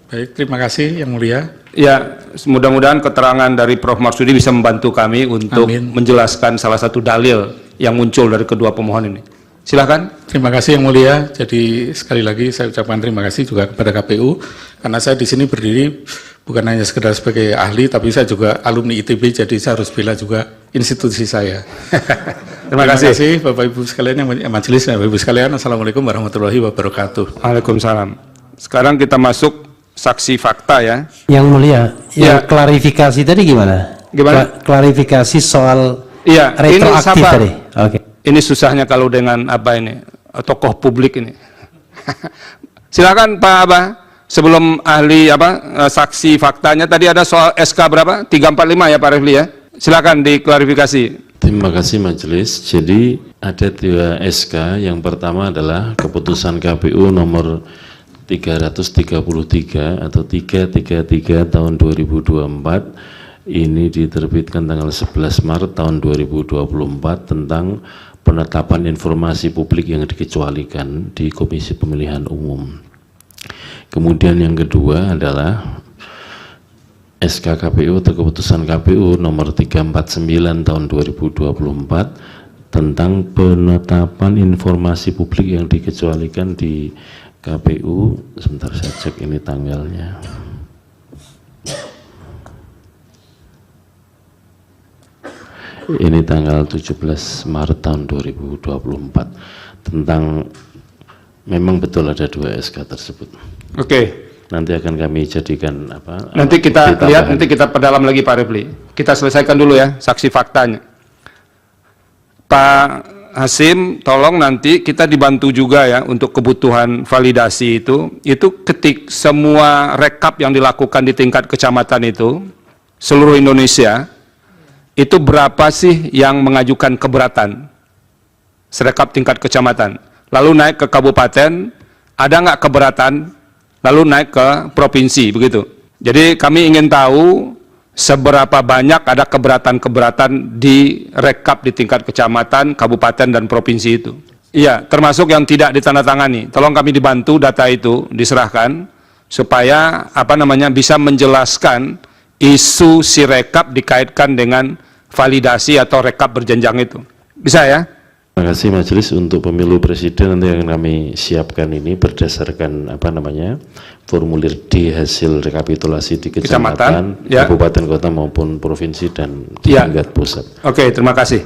[SPEAKER 8] Baik, terima kasih yang mulia.
[SPEAKER 2] Ya, mudah-mudahan keterangan dari Prof. Marsudi bisa membantu kami untuk
[SPEAKER 8] Amin.
[SPEAKER 2] menjelaskan salah satu dalil yang muncul dari kedua pemohon ini. Silakan.
[SPEAKER 8] Terima kasih yang mulia. Jadi sekali lagi saya ucapkan terima kasih juga kepada KPU karena saya di sini berdiri bukan hanya sekedar sebagai ahli, tapi saya juga alumni ITB, jadi saya harus bela juga institusi saya.
[SPEAKER 2] Terima kasih.
[SPEAKER 8] Bapak Ibu sekalian yang majelis dan Bapak Ibu sekalian. Assalamualaikum warahmatullahi wabarakatuh.
[SPEAKER 2] Waalaikumsalam. Sekarang kita masuk saksi fakta ya.
[SPEAKER 6] Yang mulia,
[SPEAKER 2] Ya.
[SPEAKER 6] yang klarifikasi tadi gimana?
[SPEAKER 2] Gimana?
[SPEAKER 6] Klarifikasi soal
[SPEAKER 2] Iya, ini
[SPEAKER 6] retroaktif
[SPEAKER 2] sabar.
[SPEAKER 6] tadi. Oke.
[SPEAKER 2] Ini susahnya kalau dengan apa ini, tokoh publik ini. Silakan Pak Abah, sebelum ahli saksi faktanya tadi ada soal SK berapa? 345 ya Pak Refli ya? Silakan diklarifikasi.
[SPEAKER 3] Terima kasih Majelis. Jadi ada 2 SK. Yang pertama adalah keputusan KPU nomor 333 atau 333 tahun 2024. Ini diterbitkan tanggal 11 Maret tahun 2024 tentang penetapan informasi publik yang dikecualikan di Komisi Pemilihan Umum. Kemudian yang kedua adalah SK KPU atau keputusan KPU nomor 349 tahun 2024 tentang penetapan informasi publik yang dikecualikan di KPU. Sebentar saya cek ini tanggalnya. Ini tanggal 17 Maret tahun 2024 tentang, memang betul ada 2 SK tersebut.
[SPEAKER 2] Oke.
[SPEAKER 3] Nanti akan kami jadikan apa?
[SPEAKER 2] Nanti kita lihat, nanti kita perdalam lagi Pak Refli. Kita selesaikan dulu ya saksi faktanya. Pak Hasim, tolong nanti kita dibantu juga ya untuk kebutuhan validasi itu ketik semua rekap yang dilakukan di tingkat kecamatan itu seluruh Indonesia, itu berapa sih yang mengajukan keberatan serekap tingkat kecamatan, lalu naik ke kabupaten, ada nggak keberatan, lalu naik ke provinsi, begitu. Jadi kami ingin tahu seberapa banyak ada keberatan-keberatan di rekap di tingkat kecamatan, kabupaten, dan provinsi itu. Iya, termasuk yang tidak ditandatangani. Tolong kami dibantu data itu diserahkan supaya bisa menjelaskan isu sirekap dikaitkan dengan validasi atau rekap berjenjang itu. Bisa ya?
[SPEAKER 3] Terima kasih Majelis. Untuk pemilu presiden nanti akan kami siapkan ini berdasarkan formulir D hasil rekapitulasi di kecamatan,
[SPEAKER 2] ya,
[SPEAKER 3] kabupaten, kota maupun provinsi dan di
[SPEAKER 2] ya,
[SPEAKER 3] tingkat pusat.
[SPEAKER 2] Oke, terima kasih.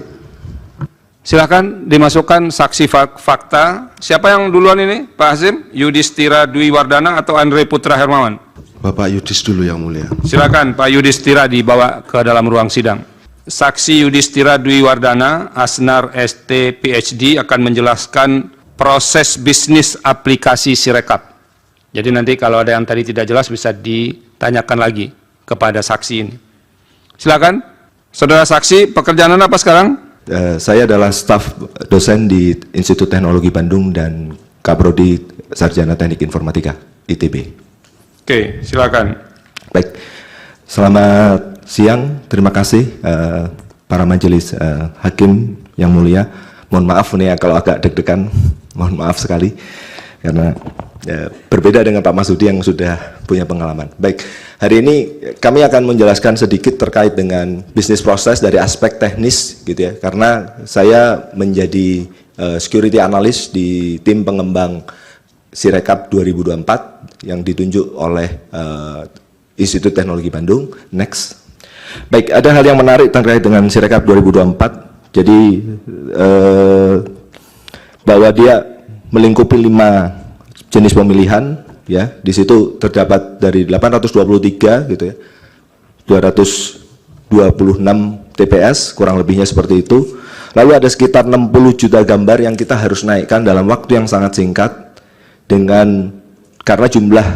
[SPEAKER 2] Silakan dimasukkan saksi fakta. Siapa yang duluan ini, Pak Hasim? Yudhistira Dwi Wardana atau Andre Putra Hermawan?
[SPEAKER 10] Bapak Yudis dulu yang mulia.
[SPEAKER 2] Silakan Pak Yudhistira dibawa ke dalam ruang sidang. Saksi Yudhistira Dwi Wardana, Asnar ST PhD, akan menjelaskan proses bisnis aplikasi Sirekap. Jadi nanti kalau ada yang tadi tidak jelas bisa ditanyakan lagi kepada saksi ini. Silakan, saudara saksi, pekerjaan Anda apa sekarang?
[SPEAKER 5] Saya adalah staf dosen di Institut Teknologi Bandung dan Kaprodi Sarjana Teknik Informatika ITB.
[SPEAKER 2] Oke, silakan.
[SPEAKER 5] Baik, selamat siang. Terima kasih para majelis hakim yang mulia. Mohon maaf nih ya kalau agak deg-degan. Mohon maaf sekali karena berbeda dengan Pak Masudi yang sudah punya pengalaman. Baik, hari ini kami akan menjelaskan sedikit terkait dengan bisnis proses dari aspek teknis gitu ya. Karena saya menjadi security analyst di tim pengembang Sirekap 2024 yang ditunjuk oleh Institut Teknologi Bandung. Next. Baik, ada hal yang menarik terkait dengan Sirekap 2024. Jadi bahwa dia melingkupi 5 jenis pemilihan ya. Di situ terdapat dari 823 gitu ya. 226 TPS kurang lebihnya seperti itu. Lalu ada sekitar 60 juta gambar yang kita harus naikkan dalam waktu yang sangat singkat karena jumlah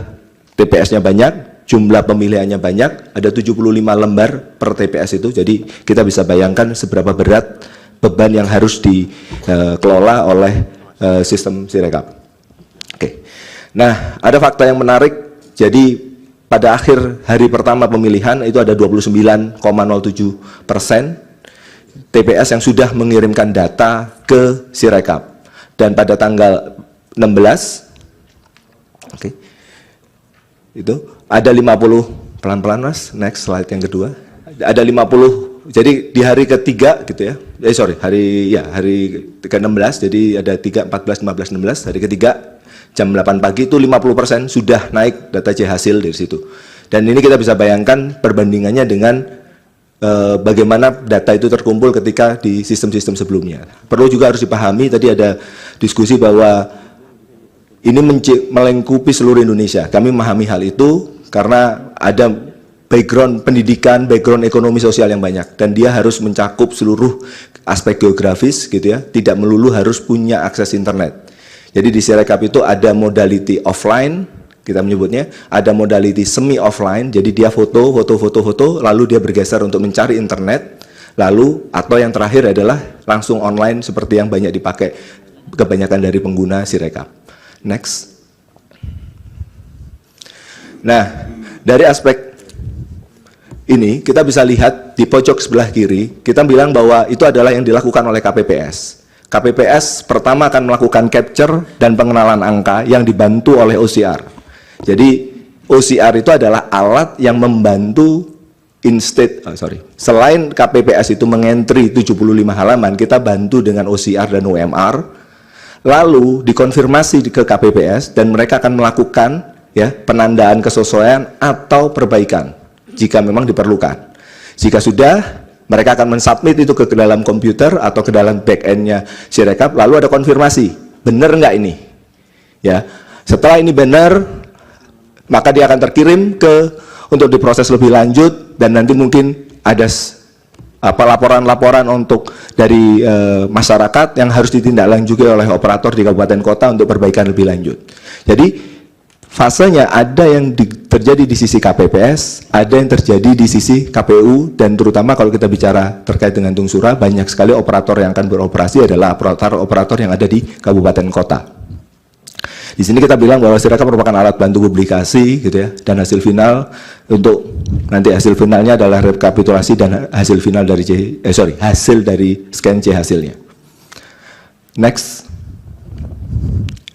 [SPEAKER 5] TPS-nya banyak, jumlah pemilihannya banyak, ada 75 lembar per TPS itu. Jadi kita bisa bayangkan seberapa berat beban yang harus dikelola oleh sistem Sirekap. Oke. Nah, ada fakta yang menarik. Jadi pada akhir hari pertama pemilihan itu ada 29,07% TPS yang sudah mengirimkan data ke Sirekap. Dan pada tanggal 16, oke, itu ada 50, pelan-pelan Mas, next slide yang kedua. Ada 50, jadi di hari ketiga gitu ya. Hari ke-16, jadi ada 3, 14, 15, 16, hari ketiga jam 8 pagi itu 50% sudah naik data C hasil dari situ. Dan ini kita bisa bayangkan perbandingannya dengan bagaimana data itu terkumpul ketika di sistem-sistem sebelumnya. Perlu juga harus dipahami, tadi ada diskusi bahwa ini melingkupi seluruh Indonesia. Kami memahami hal itu karena ada background pendidikan, background ekonomi sosial yang banyak. Dan dia harus mencakup seluruh aspek geografis gitu ya. Tidak melulu harus punya akses internet. Jadi di Sirekap itu ada modality offline, kita menyebutnya, ada modality semi offline, jadi dia foto, lalu dia bergeser untuk mencari internet, lalu atau yang terakhir adalah langsung online seperti yang banyak dipakai kebanyakan dari pengguna Sirekap. Next. Nah, dari aspek ini kita bisa lihat di pojok sebelah kiri, kita bilang bahwa itu adalah yang dilakukan oleh KPPS. KPPS pertama akan melakukan capture dan pengenalan angka yang dibantu oleh OCR. Jadi OCR itu adalah alat yang membantu selain KPPS itu mengentry 75 halaman, kita bantu dengan OCR dan OMR, lalu dikonfirmasi ke KPPS dan mereka akan melakukan ya penandaan kesesuaian atau perbaikan jika memang diperlukan. Jika sudah, mereka akan mensubmit itu ke dalam komputer atau ke dalam back-end-nya Sirekap, lalu ada konfirmasi, benar nggak ini? Ya, setelah ini benar, maka dia akan terkirim untuk diproses lebih lanjut, dan nanti mungkin ada laporan-laporan untuk dari masyarakat yang harus ditindaklanjuti oleh operator di kabupaten kota untuk perbaikan lebih lanjut. Jadi fasenya ada yang terjadi di sisi KPPS, ada yang terjadi di sisi KPU, dan terutama kalau kita bicara terkait dengan Tungsura, banyak sekali operator yang akan beroperasi adalah operator yang ada di kabupaten kota. Di sini kita bilang bahwa Sirekap merupakan alat bantu publikasi, gitu ya, dan hasil final untuk nanti hasil finalnya adalah rekapitulasi dan hasil final dari hasil dari scan C hasilnya. Next.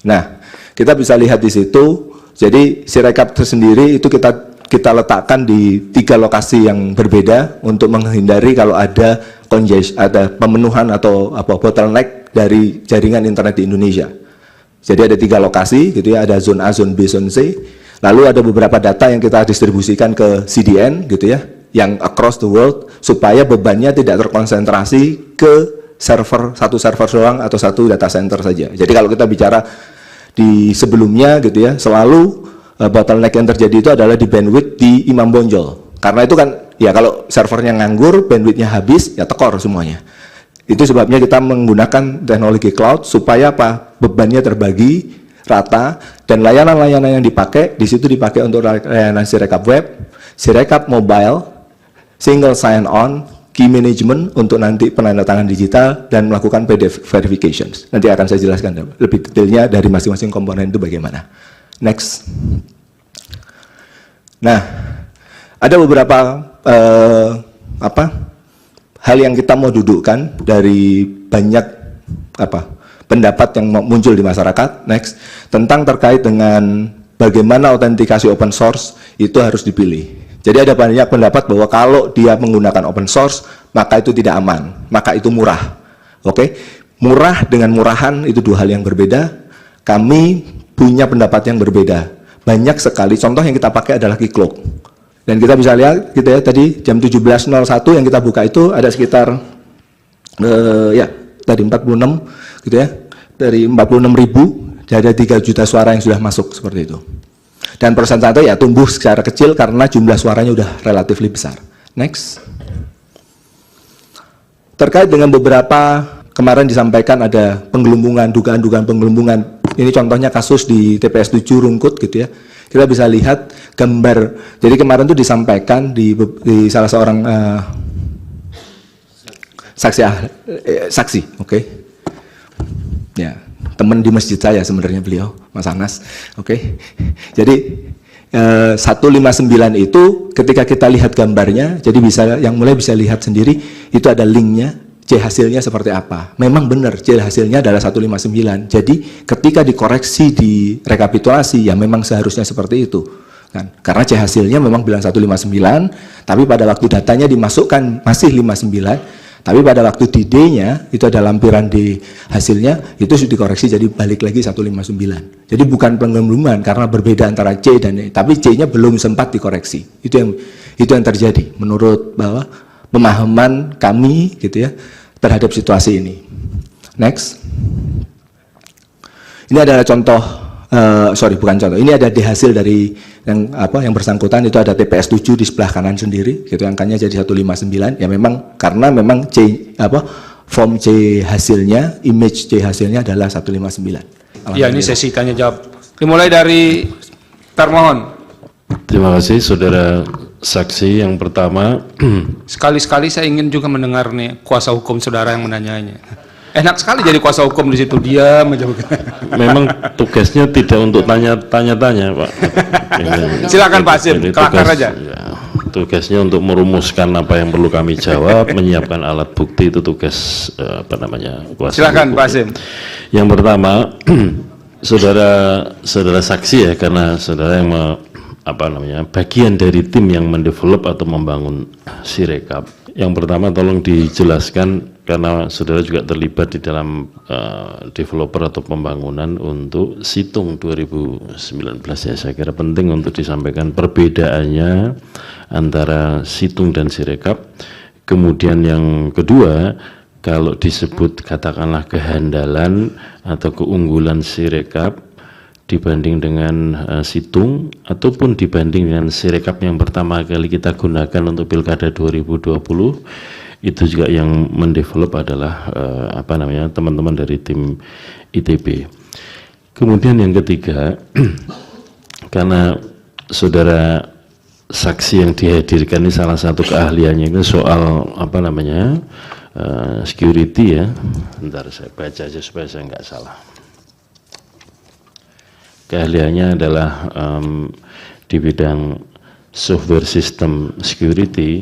[SPEAKER 5] Nah, kita bisa lihat di situ. Jadi Sirekap tersendiri itu kita letakkan di 3 lokasi yang berbeda untuk menghindari kalau ada ada pemenuhan atau bottleneck dari jaringan internet di Indonesia. Jadi ada 3 lokasi gitu ya, ada zone A, zone B, zone C. Lalu ada beberapa data yang kita distribusikan ke CDN gitu ya, yang across the world supaya bebannya tidak terkonsentrasi ke satu server doang atau satu data center saja. Jadi kalau kita bicara di sebelumnya gitu ya, selalu bottleneck yang terjadi itu adalah di bandwidth di Imam Bonjol. Karena itu kan ya kalau servernya nganggur, bandwidthnya habis, ya tekor semuanya. Itu sebabnya kita menggunakan teknologi cloud supaya apa? Bebannya terbagi rata, dan layanan-layanan yang dipakai di situ dipakai untuk layanan Sirekap Web, Sirekap Mobile, Single Sign-On, Key Management untuk nanti penandatangan digital dan melakukan PDF verifications. Nanti akan saya jelaskan lebih detailnya dari masing-masing komponen itu bagaimana. Next. Nah, ada beberapa hal yang kita mau dudukkan dari banyak pendapat yang muncul di masyarakat. Next, tentang terkait dengan bagaimana autentikasi open source itu harus dipilih. Jadi ada banyak pendapat bahwa kalau dia menggunakan open source, maka itu tidak aman, maka itu murah. Oke, murah dengan murahan itu 2 hal yang berbeda. Kami punya pendapat yang berbeda. Banyak sekali, contoh yang kita pakai adalah Keycloak. Dan kita bisa lihat gitu ya, tadi jam 17.01 yang kita buka itu ada sekitar tadi 46 gitu ya, dari 46.000 ada 3 juta suara yang sudah masuk seperti itu. Dan persentase ya tumbuh secara kecil karena jumlah suaranya udah relatif besar. Next. Terkait dengan beberapa kemarin disampaikan ada penggelembungan, dugaan-dugaan penggelembungan. Ini contohnya kasus di TPS 7 Rungkut gitu ya. Kita bisa lihat gambar. Jadi kemarin itu disampaikan di salah seorang saksi, oke. Ya. Teman di masjid saya sebenarnya beliau, Mas Anas. Oke. Jadi 159 itu ketika kita lihat gambarnya, jadi yang mulai bisa lihat sendiri itu ada linknya, C hasilnya seperti apa. Memang benar C hasilnya adalah 159. Jadi ketika dikoreksi di rekapitulasi ya memang seharusnya seperti itu. Kan? Karena C hasilnya memang bilang 159, tapi pada waktu datanya dimasukkan masih 59. Tapi pada waktu di D-nya, itu ada lampiran di hasilnya, itu sudah dikoreksi jadi balik lagi 159. Jadi bukan penggelembungan karena berbeda antara C dan E, tapi C-nya belum sempat dikoreksi. Itu yang terjadi menurut bahwa pemahaman kami gitu ya terhadap situasi ini. Next. Ini adalah contoh, ini ada di hasil dari yang bersangkutan itu ada TPS 7 di sebelah kanan sendiri, gitu angkanya jadi 159. Ya memang karena memang form C hasilnya, image C hasilnya adalah 159.
[SPEAKER 2] Ya ini sesi tanya jawab. Dimulai dari Termohon.
[SPEAKER 3] Terima kasih saudara saksi. Yang pertama,
[SPEAKER 2] Sekali-sekali saya ingin juga mendengar nih kuasa hukum saudara yang menanyanya. Enak sekali jadi kuasa hukum di situ, diam aja.
[SPEAKER 3] memang tugasnya tidak untuk tanya-tanya Pak.
[SPEAKER 2] Silakan Pak Hasim,
[SPEAKER 3] Jadi
[SPEAKER 2] kelakar aja.
[SPEAKER 3] ya, tugasnya untuk merumuskan apa yang perlu kami jawab, menyiapkan alat bukti, itu tugas kuasa
[SPEAKER 2] Silakan
[SPEAKER 3] hukum.
[SPEAKER 2] Pak Hasim.
[SPEAKER 3] Yang pertama, saudara saksi ya, karena saudara yang bagian dari tim yang mendevelop atau membangun Sirekap. Yang pertama tolong dijelaskan, karena saudara juga terlibat di dalam developer atau pembangunan untuk Situng 2019 ya, saya kira penting untuk disampaikan perbedaannya antara Situng dan Sirekap. Kemudian yang kedua, kalau disebut katakanlah kehandalan atau keunggulan Sirekap dibanding dengan Situng ataupun dibanding dengan Sirekap yang pertama kali kita gunakan untuk Pilkada 2020, itu juga yang mendevelop adalah teman-teman dari tim ITB. Kemudian yang ketiga, karena saudara saksi yang dihadirkan ini salah satu keahliannya itu soal security ya. Bentar saya baca aja supaya saya nggak salah. Keahliannya adalah di bidang software system security.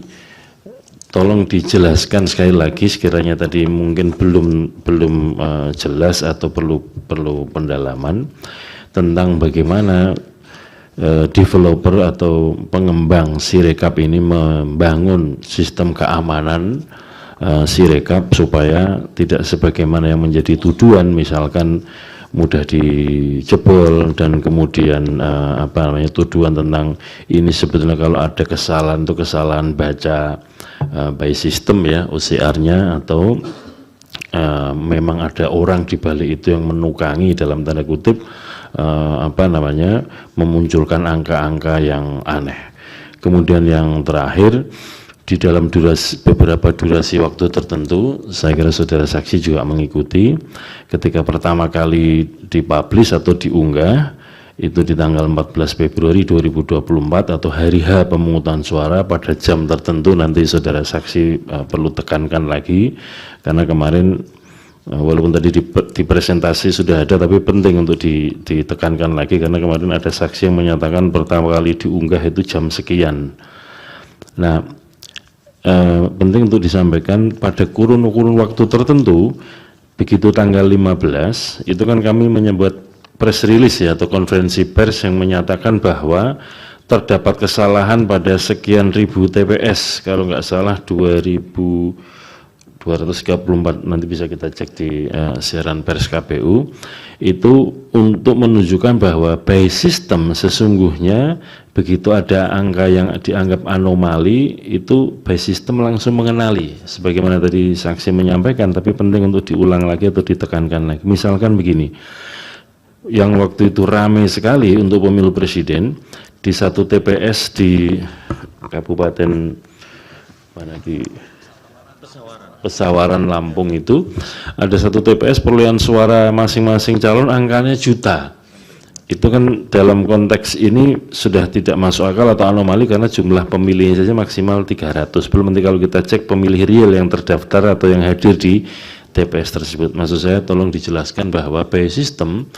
[SPEAKER 3] Tolong dijelaskan sekali lagi, sekiranya tadi mungkin belum jelas atau perlu pendalaman tentang bagaimana developer atau pengembang Sirekap ini membangun sistem keamanan Sirekap supaya tidak sebagaimana yang menjadi tuduhan, misalkan mudah dijebol, dan kemudian tuduhan tentang ini sebetulnya kalau ada kesalahan itu kesalahan baca by system ya, OCR-nya, atau memang ada orang di balik itu yang menukangi dalam tanda kutip memunculkan angka-angka yang aneh. Kemudian yang terakhir, di dalam beberapa durasi waktu tertentu, saya kira saudara saksi juga mengikuti, ketika pertama kali dipublish atau diunggah, itu di tanggal 14 Februari 2024 atau hari H pemungutan suara pada jam tertentu, nanti saudara saksi perlu tekankan lagi, karena kemarin walaupun tadi di presentasi sudah ada, tapi penting untuk ditekankan lagi, karena kemarin ada saksi yang menyatakan pertama kali diunggah itu jam sekian. Nah, penting untuk disampaikan pada kurun waktu tertentu, begitu tanggal 15 itu kan kami membuat press release ya, atau konferensi pers yang menyatakan bahwa terdapat kesalahan pada sekian ribu TPS, kalau nggak salah 2.234, nanti bisa kita cek di siaran pers KPU, itu untuk menunjukkan bahwa by system sesungguhnya begitu ada angka yang dianggap anomali, itu by system langsung mengenali, sebagaimana tadi saksi menyampaikan, tapi penting untuk diulang lagi atau ditekankan lagi. Misalkan begini, yang waktu itu ramai sekali untuk pemilu presiden, di satu TPS di Kabupaten Pesawaran Lampung itu, ada satu TPS perolehan suara masing-masing calon angkanya juta. Itu kan dalam konteks ini sudah tidak masuk akal atau anomali, karena jumlah pemilihnya saja maksimal 300. Belum nanti kalau kita cek pemilih real yang terdaftar atau yang hadir di TPS tersebut. Maksud saya tolong dijelaskan bahwa by system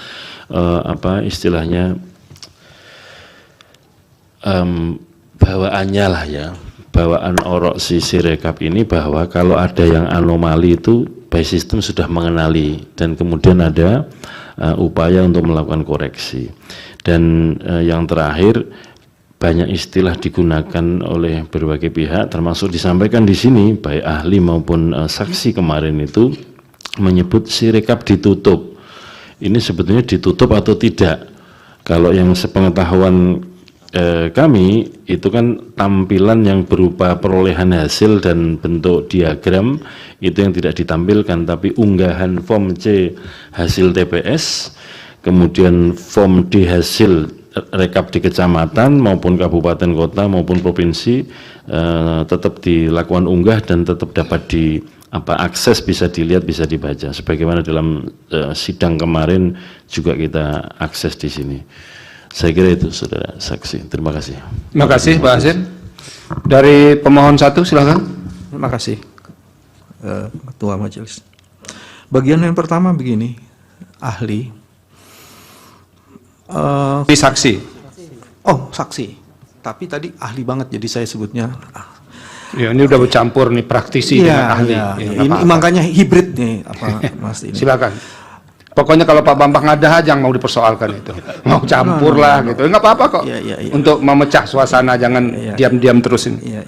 [SPEAKER 3] bawaannya lah ya, bawaan orok si Sirekap ini, bahwa kalau ada yang anomali itu by system sudah mengenali, dan kemudian ada upaya untuk melakukan koreksi. Dan yang terakhir, banyak istilah digunakan oleh berbagai pihak, termasuk disampaikan di sini baik ahli maupun saksi kemarin itu menyebut Sirekap ditutup. Ini sebetulnya ditutup atau tidak? Kalau yang sepengetahuan kami itu kan tampilan yang berupa perolehan hasil dan bentuk diagram itu yang tidak ditampilkan, tapi unggahan form C hasil TPS, kemudian form D hasil rekap di kecamatan maupun kabupaten kota maupun provinsi tetap dilakukan unggah dan tetap dapat akses, bisa dilihat, bisa dibaca, sebagaimana dalam sidang kemarin juga kita akses di sini. Saya kira itu, saudara saksi. Terima kasih.
[SPEAKER 2] Terima kasih, Pak Hasin. Dari pemohon 1, silakan.
[SPEAKER 1] Terima kasih, Ketua Majelis. Bagian yang pertama begini, ahli.
[SPEAKER 2] Di saksi.
[SPEAKER 1] Oh, saksi. Tapi tadi ahli banget, jadi saya sebutnya.
[SPEAKER 2] Ya, ini udah bercampur nih praktisi dengan ahli.
[SPEAKER 1] Iya.
[SPEAKER 2] Ya,
[SPEAKER 1] Ini
[SPEAKER 2] nggak apa-apa.
[SPEAKER 1] makanya hibrid nih, Mas ini.
[SPEAKER 2] Silakan. Pokoknya kalau Pak Bambang ada aja yang mau dipersoalkan itu. Mau campur lah gitu. Enggak apa-apa kok.
[SPEAKER 1] Iya.
[SPEAKER 2] Untuk memecah suasana, jangan diam-diam terus ini.
[SPEAKER 1] Iya.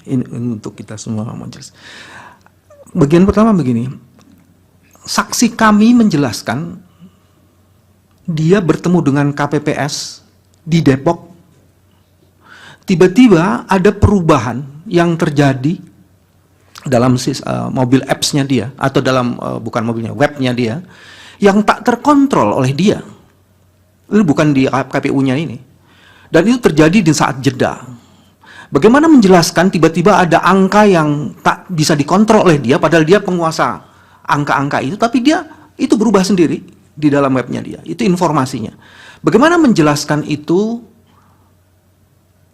[SPEAKER 1] Ini untuk kita semua majelis. Bagian pertama begini. Saksi kami menjelaskan dia bertemu dengan KPPS di Depok. Tiba-tiba ada perubahan yang terjadi dalam mobil apps-nya dia, atau dalam bukan mobilnya, webnya dia, yang tak terkontrol oleh dia. Ini bukan di KPU-nya ini. Dan itu terjadi di saat jeda. Bagaimana menjelaskan tiba-tiba ada angka yang tak bisa dikontrol oleh dia, padahal dia penguasa angka-angka itu, tapi dia itu berubah sendiri di dalam webnya dia. Itu informasinya. Bagaimana menjelaskan itu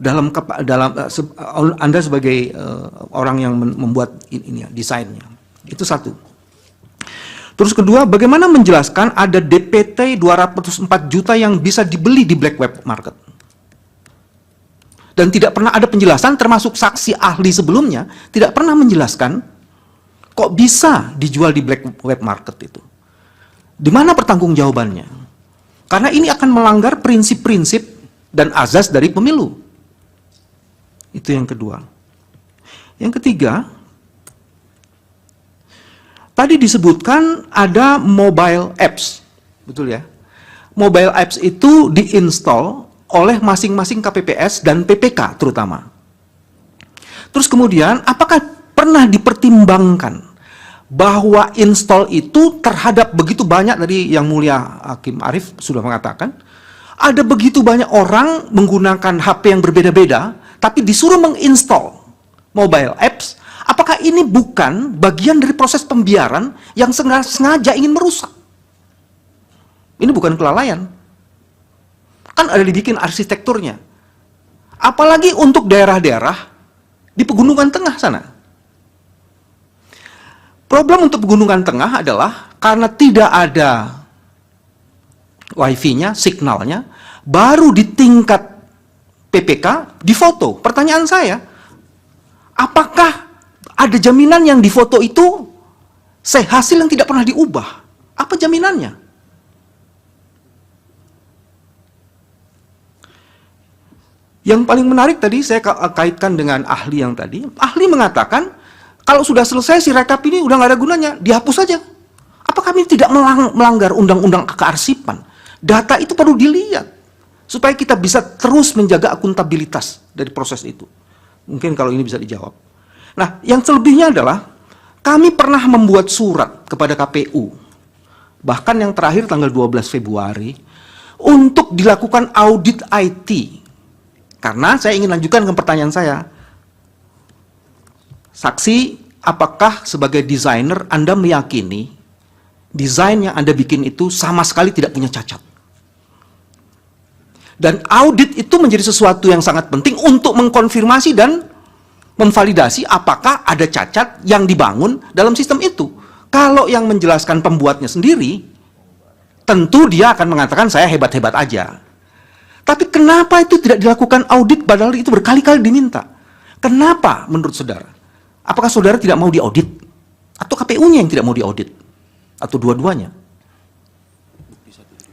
[SPEAKER 1] dalam Anda sebagai orang yang membuat ini desainnya? Itu satu. Terus kedua, bagaimana menjelaskan ada DPT 204 juta yang bisa dibeli di black web market? Dan tidak pernah ada penjelasan, termasuk saksi ahli sebelumnya, tidak pernah menjelaskan kok bisa dijual di black web market itu. Di mana pertanggungjawabannya? Karena ini akan melanggar prinsip-prinsip dan azas dari pemilu. Itu yang kedua. Yang ketiga, tadi disebutkan ada mobile apps, betul ya? Mobile apps itu diinstal oleh masing-masing KPPS dan PPK terutama. Terus kemudian, apakah pernah dipertimbangkan bahwa install itu terhadap begitu banyak, tadi yang mulia Hakim Arief sudah mengatakan, ada begitu banyak orang menggunakan HP yang berbeda-beda, tapi disuruh menginstal mobile apps. Apakah ini bukan bagian dari proses pembiaran yang sengaja ingin merusak? Ini bukan kelalaian. Kan ada dibikin arsitekturnya. Apalagi untuk daerah-daerah di Pegunungan Tengah sana. Problem untuk Pegunungan Tengah adalah karena tidak ada wifi-nya, signalnya, baru di tingkat PPK difoto. Pertanyaan saya, apakah ada jaminan yang difoto itu hasil yang tidak pernah diubah? Apa jaminannya? Yang paling menarik tadi saya kaitkan dengan ahli yang tadi. Ahli mengatakan kalau sudah selesai si rekap ini udah nggak ada gunanya, dihapus saja. Apakah ini tidak melanggar undang-undang kearsipan? Data itu perlu dilihat supaya kita bisa terus menjaga akuntabilitas dari proses itu. Mungkin kalau ini bisa dijawab. Nah, yang selebihnya adalah kami pernah membuat surat kepada KPU, bahkan yang terakhir tanggal 12 Februari, untuk dilakukan audit IT. Karena saya ingin lanjutkan ke pertanyaan saya. Saksi, apakah sebagai desainer Anda meyakini desain yang Anda bikin itu sama sekali tidak punya cacat? Dan audit itu menjadi sesuatu yang sangat penting untuk mengkonfirmasi dan memvalidasi apakah ada cacat yang dibangun dalam sistem itu. Kalau yang menjelaskan pembuatnya sendiri, tentu dia akan mengatakan saya hebat-hebat aja. Tapi kenapa itu tidak dilakukan audit padahal itu berkali-kali diminta? Kenapa menurut saudara? Apakah saudara tidak mau diaudit? Atau KPU-nya yang tidak mau diaudit? Atau dua-duanya?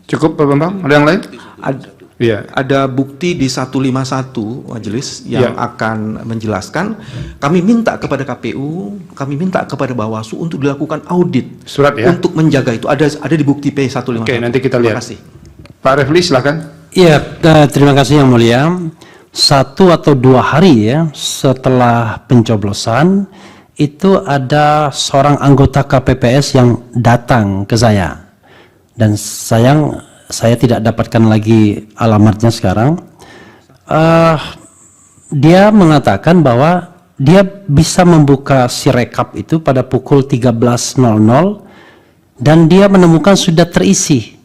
[SPEAKER 2] Cukup Pak Bambang? Ada yang lain?
[SPEAKER 1] Ada bukti di 151 majelis yang akan menjelaskan. Kami minta kepada KPU, kami minta kepada Bawaslu untuk dilakukan audit.
[SPEAKER 2] Surat ya?
[SPEAKER 1] Untuk menjaga itu. Ada di bukti P151.
[SPEAKER 2] Oke, nanti kita lihat.
[SPEAKER 1] Terima kasih.
[SPEAKER 2] Pak Refli, silakan.
[SPEAKER 6] Iya, terima kasih Yang Mulia. 1 atau 2 hari ya setelah pencoblosan itu ada seorang anggota KPPS yang datang ke saya. Dan sayang saya tidak dapatkan lagi alamatnya sekarang. Dia mengatakan bahwa dia bisa membuka Sirekap itu pada pukul 13.00 dan dia menemukan sudah terisi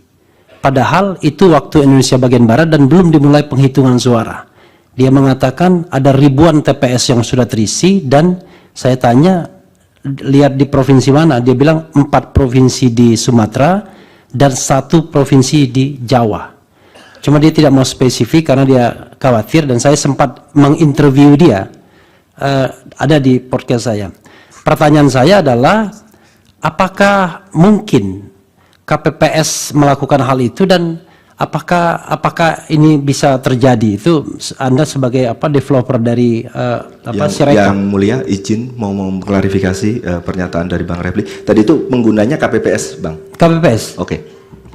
[SPEAKER 6] Padahal itu waktu Indonesia bagian Barat dan belum dimulai penghitungan suara. Dia mengatakan ada ribuan TPS yang sudah terisi, dan saya tanya, lihat di provinsi mana? Dia bilang 4 provinsi di Sumatera dan 1 provinsi di Jawa. Cuma dia tidak mau spesifik karena dia khawatir, dan saya sempat menginterview dia, ada di podcast saya. Pertanyaan saya adalah, apakah mungkin KPPS melakukan hal itu, dan apakah ini bisa terjadi? Itu Anda sebagai developer dari Sirekap.
[SPEAKER 5] Yang mulia, izin mau mengklarifikasi pernyataan dari Bang Refli. Tadi itu penggunanya KPPS, Bang.
[SPEAKER 6] KPPS.
[SPEAKER 5] Oke.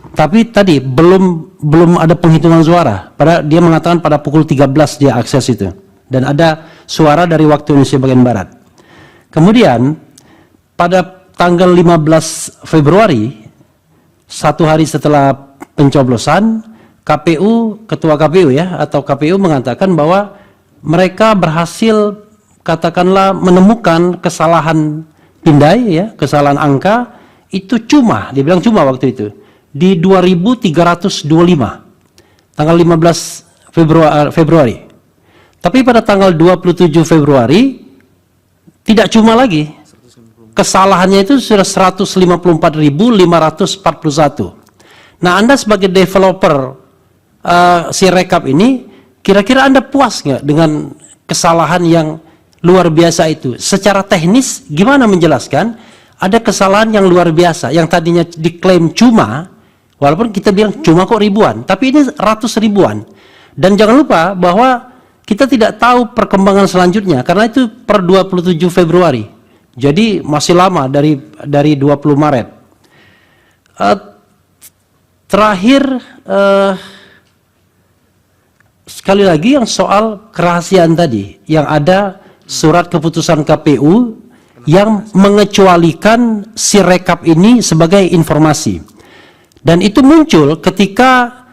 [SPEAKER 6] Tapi tadi belum ada penghitungan suara. Dia mengatakan pada pukul 13 dia akses itu, dan ada suara dari waktu Indonesia bagian Barat. Kemudian pada tanggal 15 Februari, 1 hari setelah pencoblosan, ketua KPU atau KPU mengatakan bahwa mereka berhasil katakanlah menemukan kesalahan pindai, kesalahan angka itu dia bilang cuma waktu itu di 2325 tanggal 15 Februari. Tapi pada tanggal 27 Februari tidak cuma lagi, kesalahannya itu sudah 154.541. Nah, Anda sebagai developer Sirekap ini, kira-kira Anda puas nggak dengan kesalahan yang luar biasa itu? Secara teknis gimana menjelaskan ada kesalahan yang luar biasa yang tadinya diklaim cuma, walaupun kita bilang cuma kok ribuan, tapi ini ratus ribuan. Dan jangan lupa bahwa kita tidak tahu perkembangan selanjutnya karena itu per 27 Februari. Jadi masih lama dari 20 Maret. Terakhir sekali lagi yang soal kerahasiaan tadi, yang ada surat keputusan KPU yang mengecualikan Sirekap ini sebagai informasi. Dan itu muncul ketika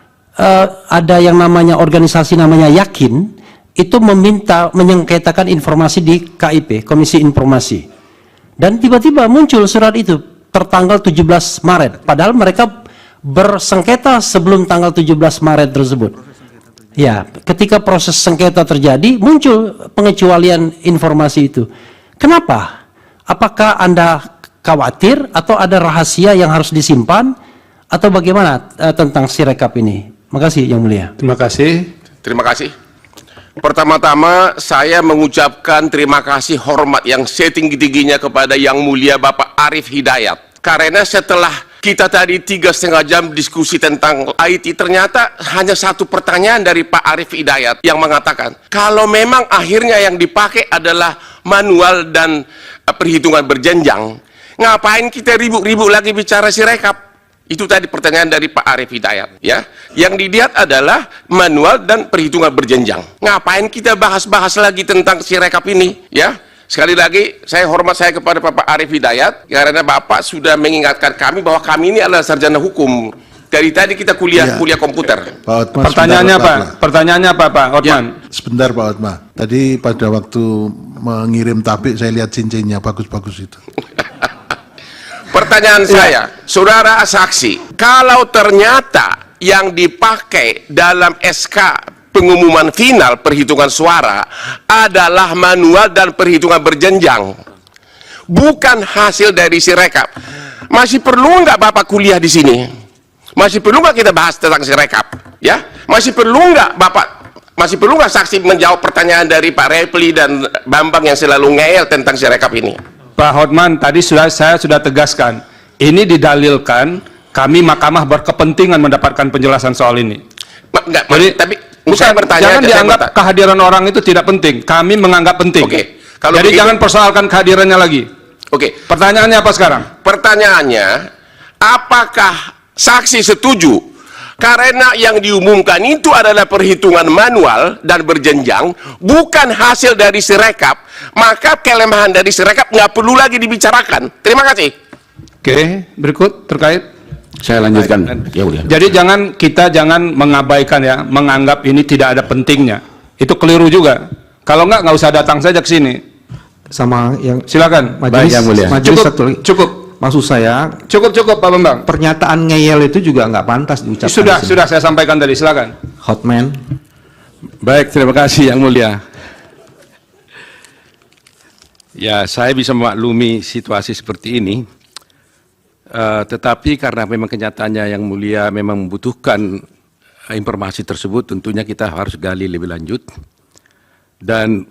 [SPEAKER 6] ada yang namanya organisasi namanya Yakin, itu meminta menyengketakan informasi di KIP, Komisi Informasi. Dan tiba-tiba muncul surat itu tertanggal 17 Maret. Padahal mereka bersengketa sebelum tanggal 17 Maret tersebut. Ya, ketika proses sengketa terjadi, muncul pengecualian informasi itu. Kenapa? Apakah Anda khawatir atau ada rahasia yang harus disimpan? Atau bagaimana tentang Sirekap ini? Makasih Yang Mulia.
[SPEAKER 2] Terima kasih.
[SPEAKER 4] Terima kasih. Pertama-tama saya mengucapkan terima kasih hormat yang setinggi-tingginya kepada Yang Mulia Bapak Arief Hidayat. Karena setelah kita tadi 3,5 jam diskusi tentang IT, ternyata hanya satu pertanyaan dari Pak Arief Hidayat yang mengatakan, kalau memang akhirnya yang dipakai adalah manual dan perhitungan berjenjang, ngapain kita ribut-ribut lagi bicara Sirekap? Itu tadi pertanyaan dari Pak Arief Hidayat, ya. Yang dilihat adalah manual dan perhitungan berjenjang. Ngapain kita bahas-bahas lagi tentang Sirekap ini, ya? Sekali lagi, saya hormat kepada Bapak Arief Hidayat karena Bapak sudah mengingatkan kami bahwa kami ini adalah sarjana hukum. Dari tadi kita kuliah komputer.
[SPEAKER 7] Pak Otma,
[SPEAKER 2] Pertanyaannya apa, Pak Otman?
[SPEAKER 7] Ya, sebentar Pak Otma. Tadi pada waktu mengirim tabik saya lihat cincinnya bagus-bagus itu.
[SPEAKER 4] Pertanyaan saya, saudara saksi, kalau ternyata yang dipakai dalam SK pengumuman final perhitungan suara adalah manual dan perhitungan berjenjang, bukan hasil dari Sirekap, masih perlu nggak Bapak kuliah di sini? Masih perlu nggak kita bahas tentang Sirekap? Ya, masih perlu nggak saksi menjawab pertanyaan dari Pak Refli dan Bambang yang selalu ngeyel tentang Sirekap ini?
[SPEAKER 2] Pak Hotman, tadi saya sudah tegaskan, ini didalilkan kami mahkamah berkepentingan mendapatkan penjelasan soal ini.
[SPEAKER 4] Tapi saya bertanya,
[SPEAKER 2] jangan dianggap kehadiran orang itu tidak penting. Kami menganggap penting.
[SPEAKER 4] Oke.
[SPEAKER 2] Jadi jangan persoalkan kehadirannya lagi.
[SPEAKER 4] Oke.
[SPEAKER 2] Pertanyaannya apa sekarang?
[SPEAKER 4] Pertanyaannya, apakah saksi setuju karena yang diumumkan itu adalah perhitungan manual dan berjenjang, bukan hasil dari Sirekap, maka kelemahan dari Sirekap nggak perlu lagi dibicarakan. Terima kasih.
[SPEAKER 2] Oke, berikut terkait.
[SPEAKER 9] Saya lanjutkan. Ya, boleh.
[SPEAKER 2] Jadi kita jangan mengabaikan ya, menganggap ini tidak ada pentingnya. Itu keliru juga. Kalau nggak usah datang saja ke sini.
[SPEAKER 1] Sama yang
[SPEAKER 2] silakan.
[SPEAKER 1] Majelis,
[SPEAKER 9] Baik, Yang Mulia.
[SPEAKER 1] Majelis satu lagi.
[SPEAKER 2] Cukup.
[SPEAKER 1] Maksud saya,
[SPEAKER 2] Cukup Pak Bambang.
[SPEAKER 1] pernyataan ngeyel itu juga nggak pantas diucapkan. di sini.
[SPEAKER 2] Sudah saya sampaikan tadi, silakan.
[SPEAKER 1] Hotman.
[SPEAKER 11] Baik, terima kasih Yang Mulia. Ya, saya bisa memaklumi situasi seperti ini, tetapi karena memang kenyataannya Yang Mulia memang membutuhkan informasi tersebut, tentunya kita harus gali lebih lanjut. Dan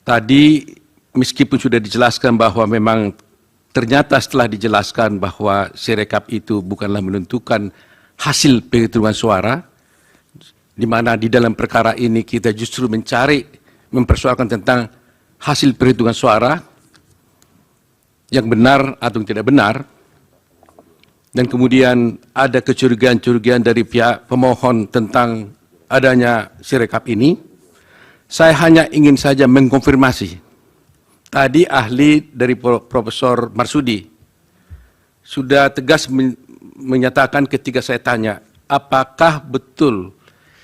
[SPEAKER 11] tadi meskipun sudah dijelaskan bahwa memang ternyata setelah dijelaskan bahwa Sirekap itu bukanlah menentukan hasil penghitungan suara, di mana di dalam perkara ini kita justru mempersoalkan tentang hasil perhitungan suara yang benar atau tidak benar, dan kemudian ada kecurigaan-curigaan dari pihak pemohon tentang adanya Sirekap ini. Saya hanya ingin saja mengkonfirmasi. Tadi ahli dari Profesor Marsudi sudah tegas menyatakan ketika saya tanya, apakah betul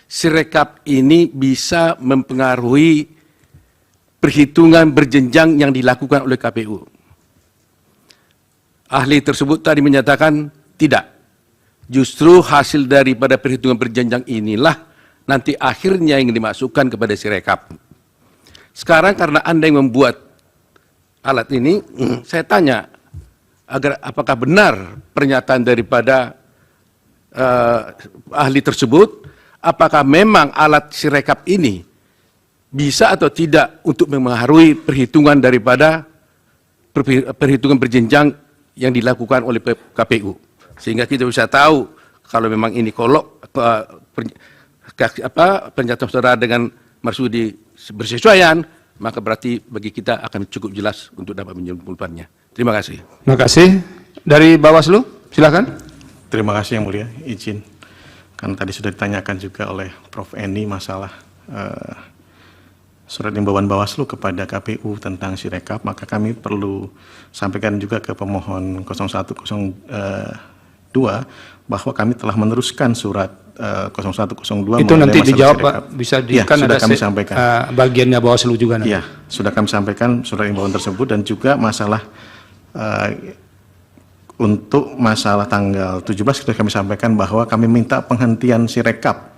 [SPEAKER 11] Sirekap ini bisa mempengaruhi perhitungan berjenjang yang dilakukan oleh KPU. Ahli tersebut tadi menyatakan tidak. Justru hasil daripada perhitungan berjenjang inilah nanti akhirnya yang dimasukkan kepada Sirekap. Sekarang karena Anda yang membuat alat ini, saya tanya, apakah benar pernyataan daripada ahli tersebut, apakah memang alat Sirekap ini bisa atau tidak untuk mempengaruhi perhitungan daripada perhitungan berjenjang yang dilakukan oleh KPU, sehingga kita bisa tahu kalau memang ini pernyataan saudara dengan Marsudi bersesuaian, maka berarti bagi kita akan cukup jelas untuk dapat menyimpulkannya. Terima kasih.
[SPEAKER 2] Terima kasih. Dari Bawaslu, silakan.
[SPEAKER 12] Terima kasih Yang Mulia, izin. Karena tadi sudah ditanyakan juga oleh Prof. Eni masalah surat imbauan Bawaslu kepada KPU tentang Sirekap, maka kami perlu sampaikan juga ke pemohon 0102 bahwa kami telah meneruskan surat 0102.
[SPEAKER 2] Itu nanti dijawab Pak, bisa
[SPEAKER 12] ya,
[SPEAKER 2] kan
[SPEAKER 12] sudah
[SPEAKER 2] ada
[SPEAKER 12] kami sampaikan.
[SPEAKER 2] Bagiannya Bawaslu juga nanti.
[SPEAKER 12] Iya, sudah kami sampaikan surat imbauan tersebut, dan juga masalah untuk masalah tanggal 17 sudah kami sampaikan bahwa kami minta penghentian Sirekap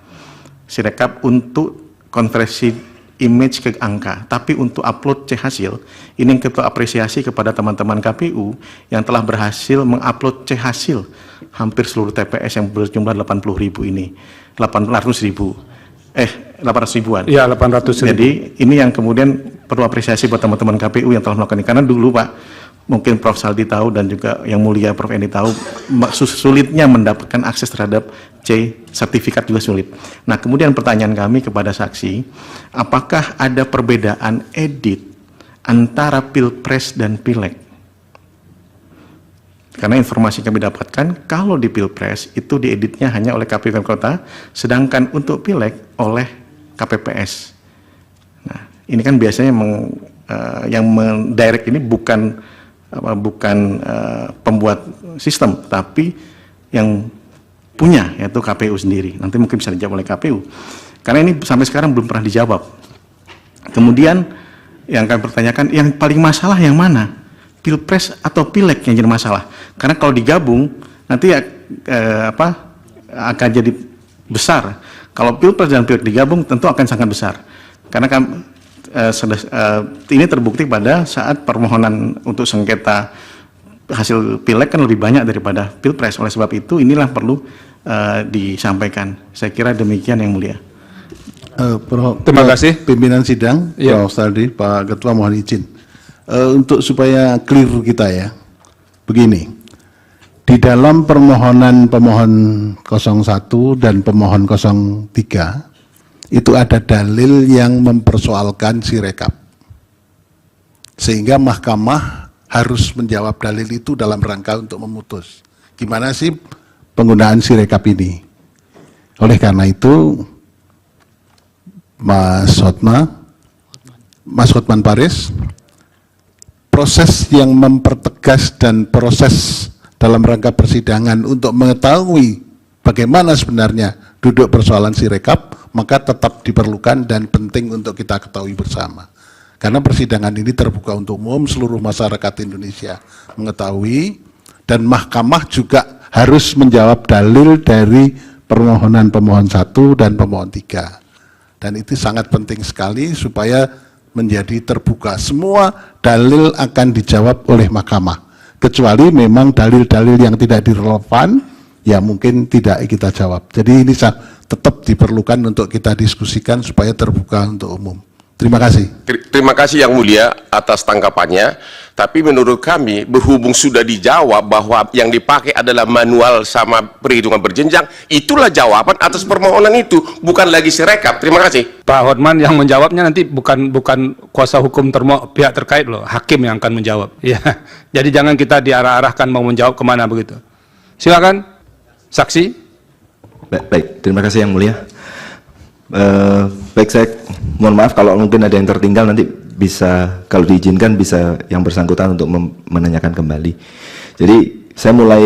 [SPEAKER 12] untuk konversi image ke angka, tapi untuk upload C hasil, ini kita apresiasi kepada teman-teman KPU yang telah berhasil mengupload C hasil hampir seluruh TPS yang berjumlah 80.000 ini, 800 ribuan.
[SPEAKER 2] Iya, 800.000.
[SPEAKER 12] Jadi ini yang kemudian perlu apresiasi buat teman-teman KPU yang telah melakukan ini, karena dulu Pak, mungkin Prof. Saldi tahu dan juga Yang Mulia Prof. Eni tahu, sulitnya mendapatkan akses terhadap C sertifikat juga sulit. Nah, kemudian pertanyaan kami kepada saksi, apakah ada perbedaan edit antara Pilpres dan Pileg? Karena informasi kami dapatkan, kalau di Pilpres itu dieditnya hanya oleh KPU Kota, sedangkan untuk Pileg oleh KPPS. Nah, ini kan biasanya yang mendirect ini bukan pembuat sistem, tapi yang punya, yaitu KPU sendiri. Nanti mungkin bisa dijawab oleh KPU. Karena ini sampai sekarang belum pernah dijawab. Kemudian yang kami pertanyakan, yang paling masalah yang mana? Pilpres atau Pileg yang jadi masalah? Karena kalau digabung, nanti akan jadi besar. Kalau Pilpres dan Pileg digabung, tentu akan sangat besar. Karena ini terbukti pada saat permohonan untuk sengketa hasil Pileg kan lebih banyak daripada Pilpres. Oleh sebab itu inilah perlu disampaikan. Saya kira demikian Yang Mulia.
[SPEAKER 2] Terima kasih.
[SPEAKER 7] Pimpinan sidang, Prof. Saldi, Pak Ketua mohon izin. Untuk supaya clear kita ya, begini. Di dalam permohonan pemohon 01 dan pemohon 03, itu ada dalil yang mempersoalkan Sirekap. Sehingga mahkamah harus menjawab dalil itu dalam rangka untuk memutus. Gimana sih penggunaan Sirekap ini? Oleh karena itu, Mas Hotman Paris, proses yang mempertegas dan proses dalam rangka persidangan untuk mengetahui bagaimana sebenarnya duduk persoalan Sirekap, maka tetap diperlukan dan penting untuk kita ketahui bersama. Karena persidangan ini terbuka untuk umum, seluruh masyarakat Indonesia mengetahui dan mahkamah juga harus menjawab dalil dari permohonan pemohon 1 dan pemohon 3. Dan itu sangat penting sekali supaya menjadi terbuka. Semua dalil akan dijawab oleh mahkamah. Kecuali memang dalil-dalil yang tidak direlevan, ya mungkin tidak kita jawab. Jadi ini tetap diperlukan untuk kita diskusikan supaya terbuka untuk umum. Terima kasih.
[SPEAKER 4] Terima kasih Yang Mulia atas tanggapannya. Tapi menurut kami, berhubung sudah dijawab bahwa yang dipakai adalah manual sama perhitungan berjenjang, itulah jawaban atas permohonan itu, bukan lagi sirekap. Terima kasih.
[SPEAKER 2] Pak Hotman, yang menjawabnya nanti bukan kuasa hukum pihak terkait loh, hakim yang akan menjawab. Ya, jadi jangan kita diarah-arahkan mau menjawab kemana begitu. Silakan, saksi.
[SPEAKER 5] Baik, terima kasih Yang Mulia. Baik, saya mohon maaf kalau mungkin ada yang tertinggal, nanti bisa kalau diizinkan bisa yang bersangkutan untuk menanyakan kembali. Jadi saya mulai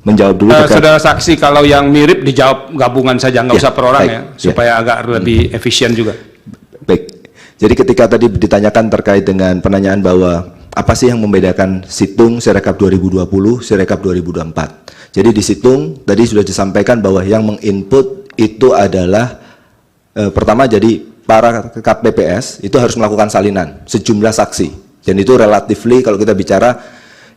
[SPEAKER 5] menjawab dulu.
[SPEAKER 2] Saudara saksi, kalau yang mirip dijawab gabungan saja, nggak usah per orang ya, supaya agak lebih efisien juga.
[SPEAKER 5] Baik, jadi ketika tadi ditanyakan terkait dengan penanyaan bahwa apa sih yang membedakan Situng Sirekap 2020, Sirekap 2024. Jadi di Situng tadi sudah disampaikan bahwa yang menginput itu adalah pertama, jadi para KPPS itu harus melakukan salinan sejumlah saksi, dan itu relatifly kalau kita bicara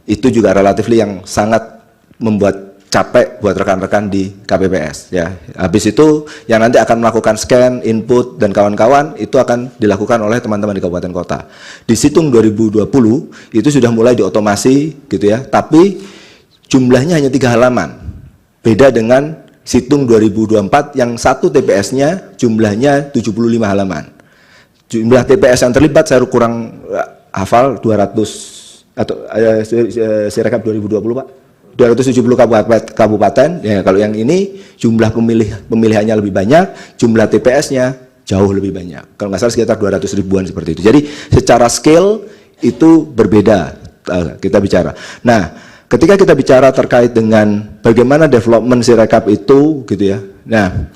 [SPEAKER 5] itu juga relatifly yang sangat membuat capek buat rekan-rekan di KPPS ya. Habis itu yang nanti akan melakukan scan, input dan kawan-kawan itu akan dilakukan oleh teman-teman di kabupaten kota. Di Situng 2020 itu sudah mulai diotomasi gitu ya, tapi jumlahnya hanya 3 halaman. Beda dengan Situng 2024 yang satu TPS-nya jumlahnya 75 halaman. Jumlah TPS yang terlibat saya kurang hafal 200 atau Sirekap 2020 Pak. 270 kabupaten. Ya, kalau yang ini jumlah pemilihannya lebih banyak, jumlah TPS-nya jauh lebih banyak. Kalau nggak salah sekitar 200 ribuan seperti itu. Jadi secara scale itu berbeda kita bicara. Nah, ketika kita bicara terkait dengan bagaimana development Sirekap itu gitu ya. Nah,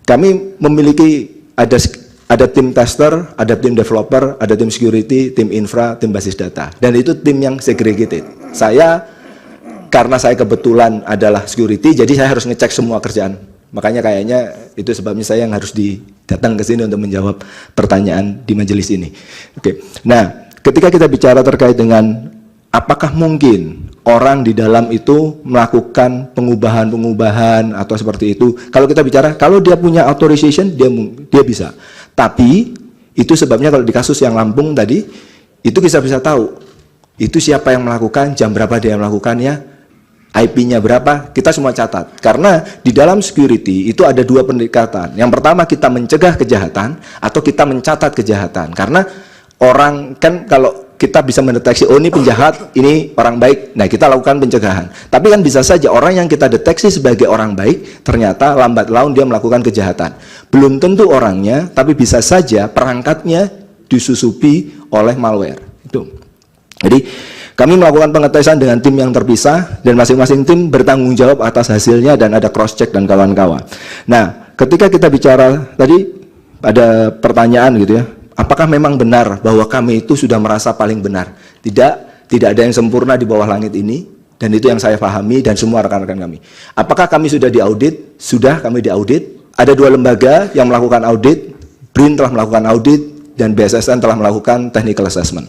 [SPEAKER 5] kami memiliki ada tim tester, ada tim developer, ada tim security, tim infra, tim basis data. Dan itu tim yang segregated. Karena saya kebetulan adalah security, jadi saya harus ngecek semua kerjaan. Makanya kayaknya itu sebabnya saya yang harus datang ke sini untuk menjawab pertanyaan di majelis ini. Oke. Nah, ketika kita bicara terkait dengan apakah mungkin orang di dalam itu melakukan pengubahan atau seperti itu. Kalau kita bicara, kalau dia punya authorization, dia bisa. Tapi itu sebabnya kalau di kasus yang Lampung tadi, itu kita bisa tahu itu siapa yang melakukan, jam berapa dia melakukannya, IP-nya berapa, kita semua catat. Karena di dalam security itu ada 2 pendekatan. Yang pertama, kita mencegah kejahatan atau kita mencatat kejahatan. Karena orang kan kalau kita bisa mendeteksi, oh ini penjahat, ini orang baik, nah kita lakukan pencegahan. Tapi kan bisa saja orang yang kita deteksi sebagai orang baik, ternyata lambat laun dia melakukan kejahatan. Belum tentu orangnya, tapi bisa saja perangkatnya disusupi oleh malware. Itu. Jadi kami melakukan pengetesan dengan tim yang terpisah, dan masing-masing tim bertanggung jawab atas hasilnya, dan ada cross check dan kawan-kawan. Nah, ketika kita bicara tadi ada pertanyaan gitu ya, apakah memang benar bahwa kami itu sudah merasa paling benar? Tidak ada yang sempurna di bawah langit ini, dan itu yang saya pahami dan semua rekan-rekan kami. Apakah kami sudah diaudit? Sudah, kami diaudit. Ada 2 lembaga yang melakukan audit, BRIN telah melakukan audit, dan BSSN telah melakukan technical assessment.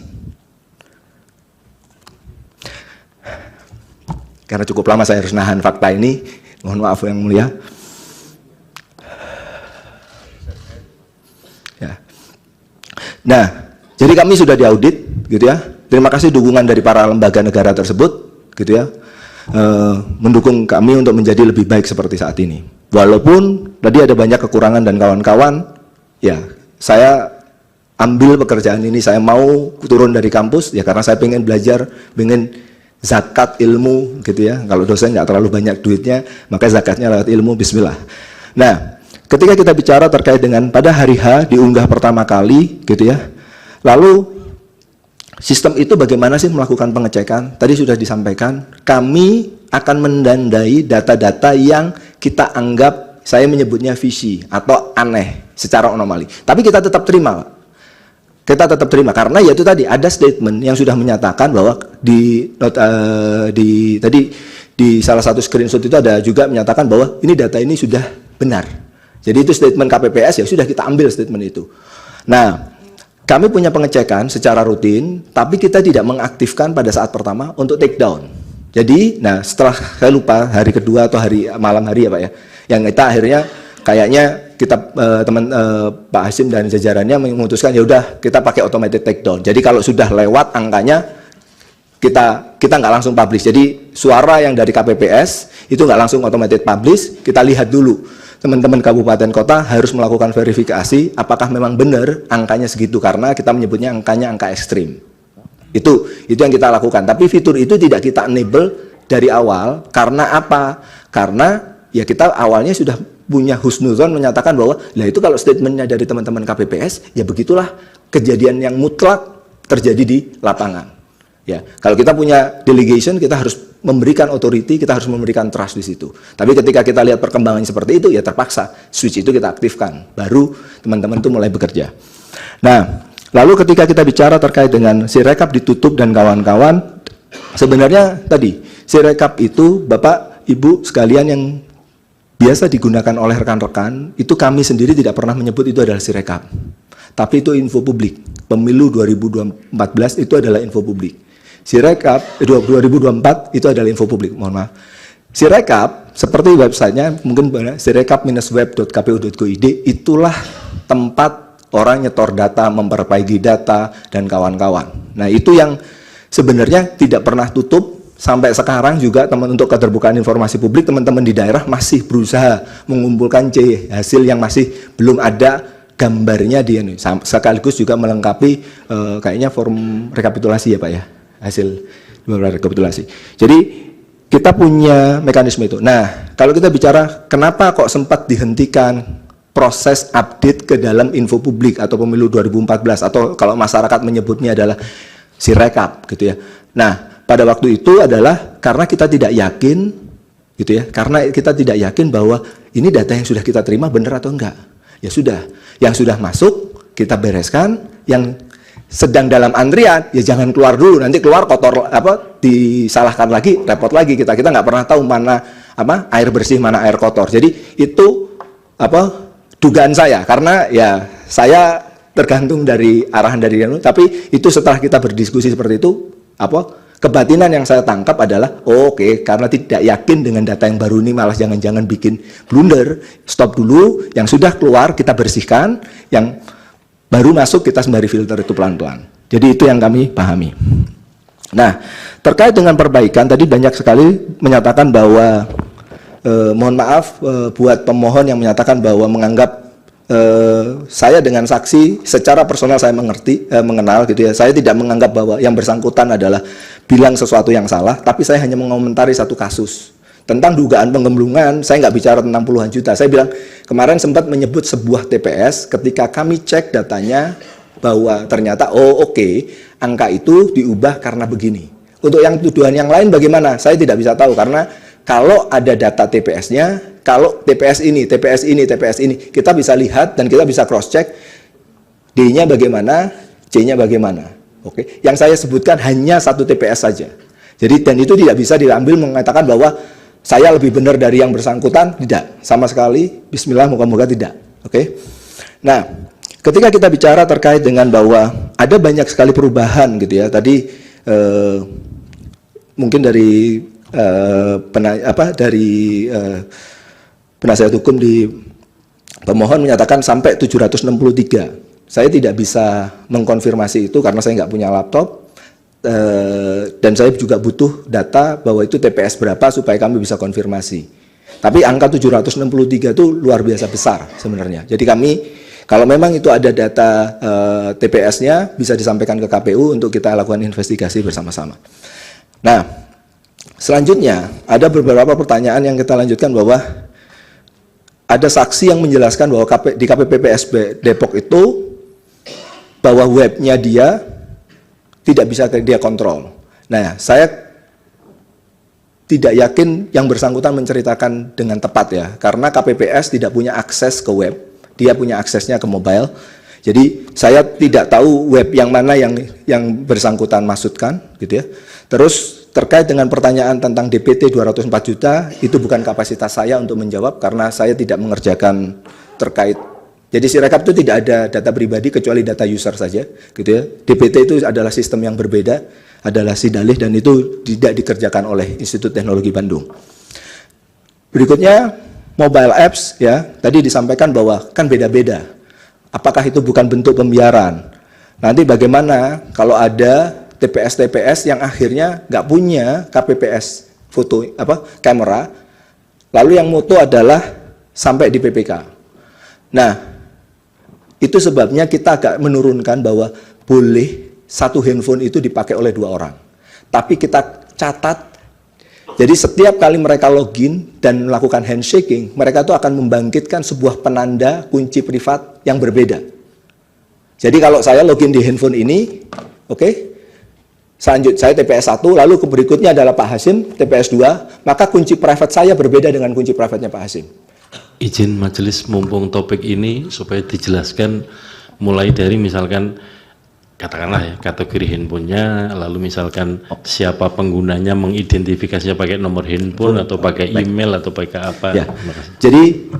[SPEAKER 5] Karena cukup lama saya harus nahan fakta ini, mohon maaf Yang Mulia. Ya. Nah, jadi kami sudah diaudit, gitu ya. Terima kasih dukungan dari para lembaga negara tersebut, gitu ya, mendukung kami untuk menjadi lebih baik seperti saat ini. Walaupun tadi ada banyak kekurangan dan kawan-kawan, ya saya ambil pekerjaan ini, saya mau turun dari kampus, ya karena saya pengen belajar, pengen zakat ilmu, gitu ya. Kalau dosen nggak terlalu banyak duitnya, maka zakatnya lewat ilmu, bismillah. Nah, ketika kita bicara terkait dengan pada hari H diunggah pertama kali, gitu ya. Lalu sistem itu bagaimana sih melakukan pengecekan? Tadi sudah disampaikan, kami akan mendandai data-data yang kita anggap, saya menyebutnya fishy atau aneh secara anomali. Tapi kita tetap terima, Pak. Kita tetap terima karena yaitu tadi ada statement yang sudah menyatakan bahwa tadi di salah satu screenshot itu ada juga menyatakan bahwa ini data ini sudah benar. Jadi itu statement KPPS, ya sudah kita ambil statement itu. Nah, kami punya pengecekan secara rutin, tapi kita tidak mengaktifkan pada saat pertama untuk take down. Jadi, nah setelah saya lupa hari kedua atau malam hari ya Pak ya, yang kita akhirnya kayaknya kita Pak Hasim dan jajarannya memutuskan ya udah kita pakai automated take down. Jadi kalau sudah lewat angkanya kita nggak langsung publish. Jadi suara yang dari KPPS itu nggak langsung automated publish, kita lihat dulu. Teman-teman kabupaten kota harus melakukan verifikasi apakah memang benar angkanya segitu, karena kita menyebutnya angkanya angka ekstrim. Itu yang kita lakukan. Tapi fitur itu tidak kita enable dari awal. Karena apa? Karena ya kita awalnya sudah punya husnuzon menyatakan bahwa lah itu kalau statementnya dari teman-teman KPPS ya begitulah kejadian yang mutlak terjadi di lapangan. Ya, kalau kita punya delegation, kita harus memberikan authority, kita harus memberikan trust di situ. Tapi ketika kita lihat perkembangan seperti itu, ya terpaksa switch itu kita aktifkan. Baru teman-teman itu mulai bekerja. Nah, lalu ketika kita bicara terkait dengan Sirekap ditutup dan kawan-kawan, sebenarnya tadi Sirekap itu Bapak Ibu sekalian yang biasa digunakan oleh rekan-rekan, itu kami sendiri tidak pernah menyebut itu adalah Sirekap. Tapi itu info publik. Pemilu 2014 itu adalah info publik. Sirekap 2024 itu adalah info publik, mohon maaf. Sirekap seperti websitenya mungkin sirekap-web.kpu.go.id, itulah tempat orang nyetor data, memperbaiki data dan kawan-kawan. Nah, itu yang sebenarnya tidak pernah tutup sampai sekarang juga. Untuk keterbukaan informasi publik, teman-teman di daerah masih berusaha mengumpulkan hasil yang masih belum ada gambarnya dia nih, sekaligus juga melengkapi kayaknya form rekapitulasi ya Pak ya, hasil rekapitulasi. Jadi kita punya mekanisme itu. Nah, kalau kita bicara kenapa kok sempat dihentikan proses update ke dalam info publik atau pemilu 2014, atau kalau masyarakat menyebutnya adalah Sirekap gitu ya. Nah, pada waktu itu adalah karena kita tidak yakin gitu ya, karena kita tidak yakin bahwa ini data yang sudah kita terima benar atau enggak. Ya sudah, yang sudah masuk kita bereskan, yang sedang dalam antrian ya jangan keluar dulu, nanti keluar kotor disalahkan lagi, repot lagi kita nggak pernah tahu mana air bersih mana air kotor. Jadi itu dugaan saya, karena ya saya tergantung dari arahan dari tapi itu setelah kita berdiskusi seperti itu kebatinan yang saya tangkap adalah oke, karena tidak yakin dengan data yang baru ini malah jangan-jangan bikin blunder, stop dulu, yang sudah keluar kita bersihkan, yang baru masuk kita sembari filter itu pelan-pelan. Jadi itu yang kami pahami. Nah, terkait dengan perbaikan tadi banyak sekali menyatakan bahwa mohon maaf buat pemohon yang menyatakan bahwa menganggap saya dengan saksi secara personal saya mengenal gitu ya. Saya tidak menganggap bahwa yang bersangkutan adalah bilang sesuatu yang salah, tapi saya hanya mengomentari satu kasus tentang dugaan penggemblungan. Saya nggak bicara tentang puluhan juta. Saya bilang kemarin sempat menyebut sebuah TPS ketika kami cek datanya bahwa ternyata angka itu diubah karena begini. Untuk yang tuduhan yang lain bagaimana? Saya tidak bisa tahu, karena kalau ada data TPS-nya, kalau TPS ini, kita bisa lihat dan kita bisa cross check D-nya bagaimana, C-nya bagaimana. Oke, yang saya sebutkan hanya satu TPS saja. Jadi dan itu tidak bisa diambil mengatakan bahwa saya lebih benar dari yang bersangkutan, tidak, sama sekali. Bismillah, moga-moga tidak. Oke. Nah, ketika kita bicara terkait dengan bahwa ada banyak sekali perubahan gitu ya. Tadi mungkin dari penasihat hukum di pemohon menyatakan sampai 763. Saya tidak bisa mengkonfirmasi itu karena saya nggak punya laptop. Dan saya juga butuh data bahwa itu TPS berapa supaya kami bisa konfirmasi. Tapi angka 763 itu luar biasa besar sebenarnya. Jadi kami kalau memang itu ada data TPS-nya bisa disampaikan ke KPU untuk kita lakukan investigasi bersama-sama. Nah, selanjutnya ada beberapa pertanyaan yang kita lanjutkan bahwa ada saksi yang menjelaskan bahwa di KPPS Depok itu bahwa webnya dia tidak bisa dia kontrol. Nah, saya tidak yakin yang bersangkutan menceritakan dengan tepat ya, karena KPPS tidak punya akses ke web, dia punya aksesnya ke mobile. Jadi saya tidak tahu web yang mana yang bersangkutan maksudkan, gitu ya. Terus terkait dengan pertanyaan tentang DPT 204 juta, itu bukan kapasitas saya untuk menjawab karena saya tidak mengerjakan terkait. Jadi Sirekap itu tidak ada data pribadi kecuali data user saja, gitu ya. DPT itu adalah sistem yang berbeda, adalah SIDALIH dan itu tidak dikerjakan oleh Institut Teknologi Bandung. Berikutnya mobile apps, ya. Tadi disampaikan bahwa kan beda-beda. Apakah itu bukan bentuk pembiaran? Nanti bagaimana kalau ada TPS-TPS yang akhirnya nggak punya KPPS foto kamera, lalu yang moto adalah sampai di PPK. Nah, itu sebabnya kita agak menurunkan bahwa boleh satu handphone itu dipakai oleh 2 orang. Tapi kita catat, jadi setiap kali mereka login dan melakukan handshaking, mereka itu akan membangkitkan sebuah penanda kunci privat yang berbeda. Jadi kalau saya login di handphone ini, oke, saya TPS 1, lalu berikutnya adalah Pak Hasim, TPS 2, maka kunci private saya berbeda dengan kunci private-nya Pak Hasim.
[SPEAKER 3] Izin majelis mumpung topik ini supaya dijelaskan mulai dari misalkan katakanlah ya kategori handphonenya, lalu misalkan siapa penggunanya, mengidentifikasinya pakai nomor handphone atau pakai email atau pakai apa.
[SPEAKER 5] Ya. Jadi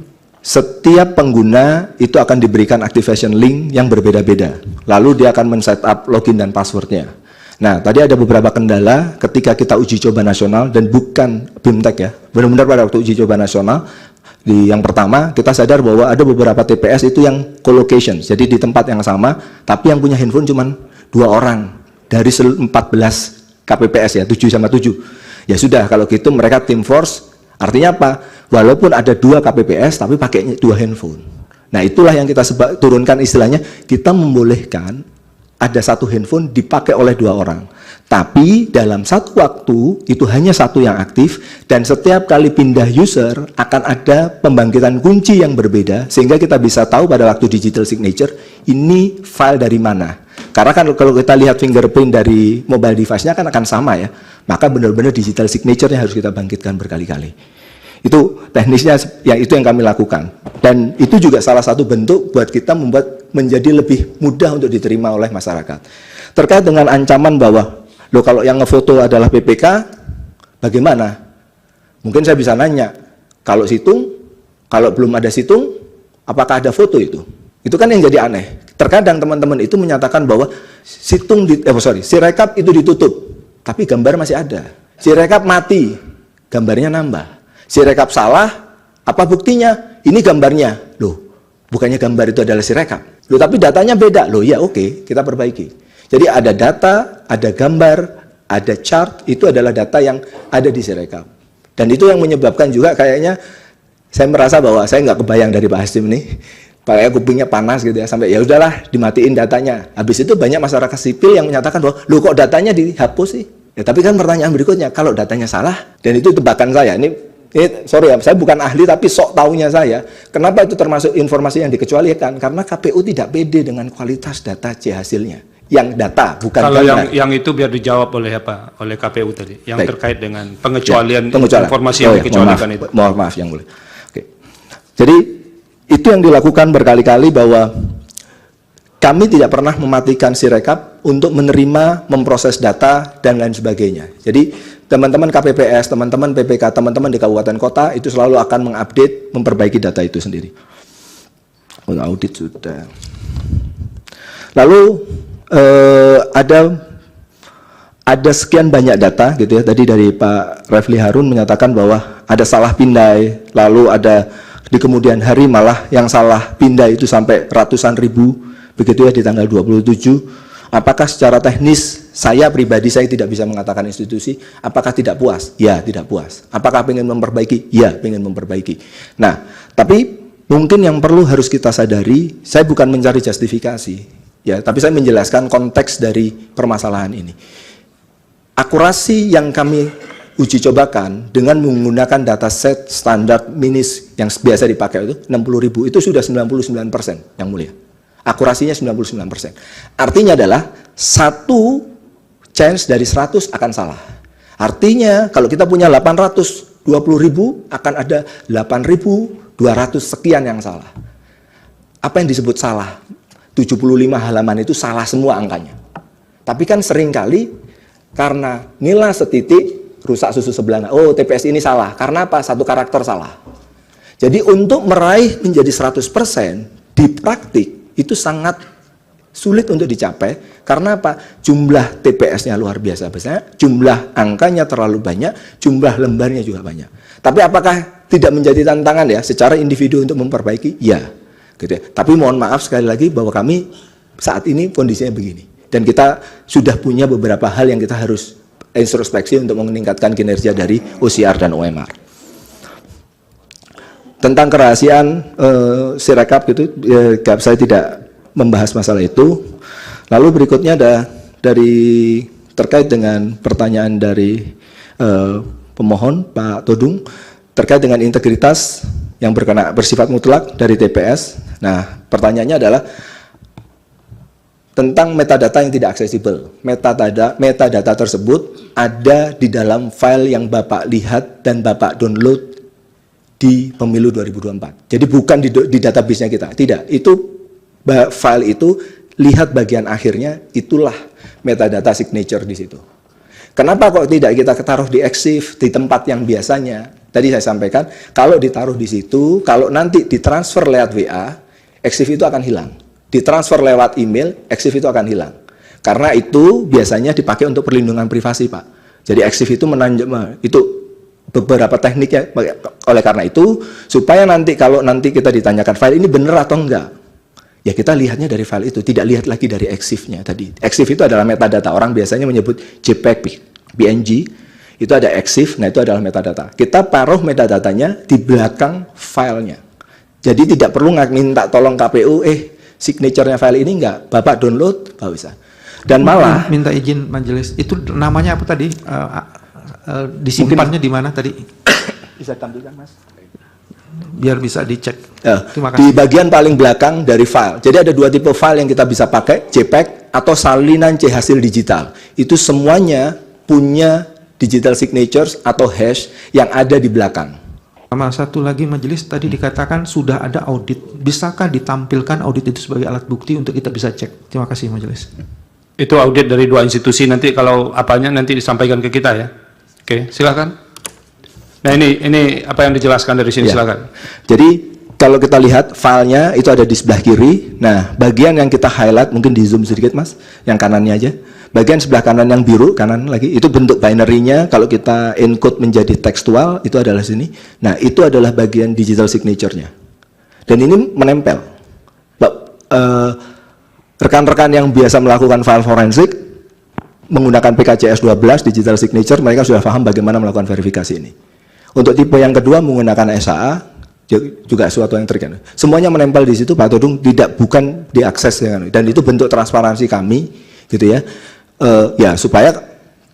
[SPEAKER 5] setiap pengguna itu akan diberikan activation link yang berbeda-beda. Lalu dia akan men-setup login dan passwordnya. Nah, tadi ada beberapa kendala ketika kita uji coba nasional dan bukan BIMTEK ya. Benar-benar pada waktu uji coba nasional, di yang pertama kita sadar bahwa ada beberapa TPS itu yang co-location, jadi di tempat yang sama, tapi yang punya handphone cuma 2 orang dari 14 KPPS ya, 7 sama 7. Ya sudah, kalau gitu mereka team force, artinya apa? Walaupun ada 2 KPPS, tapi pakai 2 handphone. Nah itulah yang kita turunkan istilahnya, kita membolehkan ada 1 handphone dipakai oleh 2 orang. Tapi dalam satu waktu itu hanya 1 yang aktif dan setiap kali pindah user akan ada pembangkitan kunci yang berbeda sehingga kita bisa tahu pada waktu digital signature ini file dari mana. Karena kan kalau kita lihat fingerprint dari mobile device-nya kan akan sama ya. Maka benar-benar digital signature-nya harus kita bangkitkan berkali-kali. Itu teknisnya yang kami lakukan. Dan itu juga salah satu bentuk buat kita membuat menjadi lebih mudah untuk diterima oleh masyarakat. Terkait dengan ancaman bahwa loh kalau yang ngefoto adalah PPK, bagaimana? Mungkin saya bisa nanya, kalau situng, kalau belum ada situng, apakah ada foto itu? Itu kan yang jadi aneh. Terkadang teman-teman itu menyatakan bahwa Sirekap itu ditutup, tapi gambar masih ada. Sirekap mati, gambarnya nambah. Sirekap salah, apa buktinya? Ini gambarnya. Loh, bukannya gambar itu adalah Sirekap. Loh, tapi datanya beda. Loh, ya oke, kita perbaiki. Jadi ada data, ada gambar, ada chart, itu adalah data yang ada di Sirekap. Dan itu yang menyebabkan juga kayaknya saya merasa bahwa saya nggak kebayang dari Pak Hasim ini, kayak kupingnya panas gitu ya, sampai ya udahlah dimatiin datanya. Habis itu banyak masyarakat sipil yang menyatakan bahwa, loh kok datanya dihapus sih? Ya tapi kan pertanyaan berikutnya, kalau datanya salah, dan itu tebakan saya, ini sorry ya, saya bukan ahli tapi sok taunya saya, kenapa itu termasuk informasi yang dikecualikan? Karena KPU tidak pede dengan kualitas data C hasilnya. Yang data, bukan
[SPEAKER 2] kalau
[SPEAKER 5] gambar.
[SPEAKER 2] yang itu biar dijawab oleh apa? Oleh KPU tadi, yang
[SPEAKER 5] Baik.
[SPEAKER 2] terkait dengan pengecualian,
[SPEAKER 5] pengecualian.
[SPEAKER 2] informasi yang dikecualikan itu.
[SPEAKER 5] Mohon maaf yang boleh. Oke. Jadi itu yang dilakukan berkali-kali bahwa kami tidak pernah mematikan Sirekap untuk menerima, memproses data dan lain sebagainya. Jadi teman-teman KPPS, teman-teman PPK, teman-teman di kabupaten kota itu selalu akan mengupdate, memperbaiki data itu sendiri. Audit sudah. Lalu ada sekian banyak data gitu ya. Tadi dari Pak Refli Harun menyatakan bahwa ada salah pindai, lalu ada di kemudian hari malah yang salah pindai itu sampai ratusan ribu begitu ya di tanggal 27. Apakah secara teknis saya pribadi saya tidak bisa mengatakan institusi, apakah tidak puas? Ya, tidak puas. Apakah ingin memperbaiki? Ya, ingin memperbaiki. Nah, tapi mungkin yang perlu harus kita sadari, saya bukan mencari justifikasi. Ya, tapi saya menjelaskan konteks dari permasalahan ini. Akurasi yang kami uji cobakan dengan menggunakan dataset standar minis yang biasa dipakai itu 60.000 itu sudah 99% yang mulia. Akurasinya 99%. Artinya adalah 1 chance dari 100 akan salah. Artinya kalau kita punya 820.000 akan ada 8.200 sekian yang salah. Apa yang disebut salah? 75 halaman itu salah semua angkanya. Tapi kan seringkali karena nilai setitik rusak susu sebelah. Oh, TPS ini salah. Karena apa? Satu karakter salah. Jadi untuk meraih menjadi 100% di praktik itu sangat sulit untuk dicapai. Karena apa? Jumlah TPS-nya luar biasa besar, jumlah angkanya terlalu banyak, jumlah lembarnya juga banyak. Tapi apakah tidak menjadi tantangan ya secara individu untuk memperbaiki? Ya. Gitu ya. Tapi mohon maaf sekali lagi bahwa kami saat ini kondisinya begini. Dan kita sudah punya beberapa hal yang kita harus introspeksi untuk meningkatkan kinerja dari OCR dan OMR. Tentang kerahasiaan Sirekap gitu, saya tidak membahas masalah itu. Lalu berikutnya ada dari terkait dengan pertanyaan dari pemohon Pak Todung terkait dengan integritas yang bersifat mutlak dari TPS. Nah, pertanyaannya adalah tentang metadata yang tidak aksesibel. Metadata tersebut ada di dalam file yang Bapak lihat dan Bapak download di pemilu 2024. Jadi bukan di database-nya kita. Tidak, itu file itu lihat bagian akhirnya, itulah metadata signature di situ. Kenapa kok tidak kita taruh di EXIF, di tempat yang biasanya? Tadi saya sampaikan, kalau ditaruh di situ, kalau nanti ditransfer lewat WA, EXIF itu akan hilang. Ditransfer lewat email, EXIF itu akan hilang. Karena itu biasanya dipakai untuk perlindungan privasi, Pak. Jadi EXIF itu itu beberapa tekniknya. Oleh karena itu, supaya nanti kalau nanti kita ditanyakan file ini benar atau enggak, ya kita lihatnya dari file itu, tidak lihat lagi dari EXIF-nya tadi. EXIF itu adalah metadata. Orang biasanya menyebut JPEG, PNG, itu ada EXIF, nah itu adalah metadata. Kita taruh metadatanya di belakang filenya. Jadi tidak perlu minta tolong KPU, signature-nya file ini enggak, Bapak download, Bapak bisa. Dan malah
[SPEAKER 1] minta izin majelis, itu namanya apa tadi? Disimpannya di mana tadi?
[SPEAKER 5] Bisa tampilkan, Mas?
[SPEAKER 1] Biar bisa dicek. Terima kasih.
[SPEAKER 5] Di bagian paling belakang dari file. Jadi ada dua tipe file yang kita bisa pakai, JPEG atau salinan C hasil digital. Itu semuanya punya digital signatures atau hash yang ada di belakang.
[SPEAKER 1] Sama satu lagi majelis, tadi dikatakan sudah ada audit. Bisakah ditampilkan audit itu sebagai alat bukti untuk kita bisa cek? Terima kasih majelis.
[SPEAKER 2] Itu audit dari dua institusi, nanti kalau apanya nanti disampaikan ke kita ya. Oke, silakan. Nah ini apa yang dijelaskan dari sini, silakan.
[SPEAKER 5] Jadi kalau kita lihat filenya itu ada di sebelah kiri. Nah, bagian yang kita highlight mungkin di zoom sedikit, Mas, yang kanannya aja. Bagian sebelah kanan yang biru, kanan lagi, itu bentuk binary-nya. Kalau kita encode menjadi tekstual, itu adalah sini. Nah, itu adalah bagian digital signature-nya. Dan ini menempel. Rekan-rekan yang biasa melakukan file forensik menggunakan PKCS 12 digital signature, mereka sudah paham bagaimana melakukan verifikasi ini. Untuk tipe yang kedua menggunakan SAA, juga suatu yang terkait. Semuanya menempel di situ, Pak Todung, bukan diakses dan itu bentuk transparansi kami, gitu ya. Ya supaya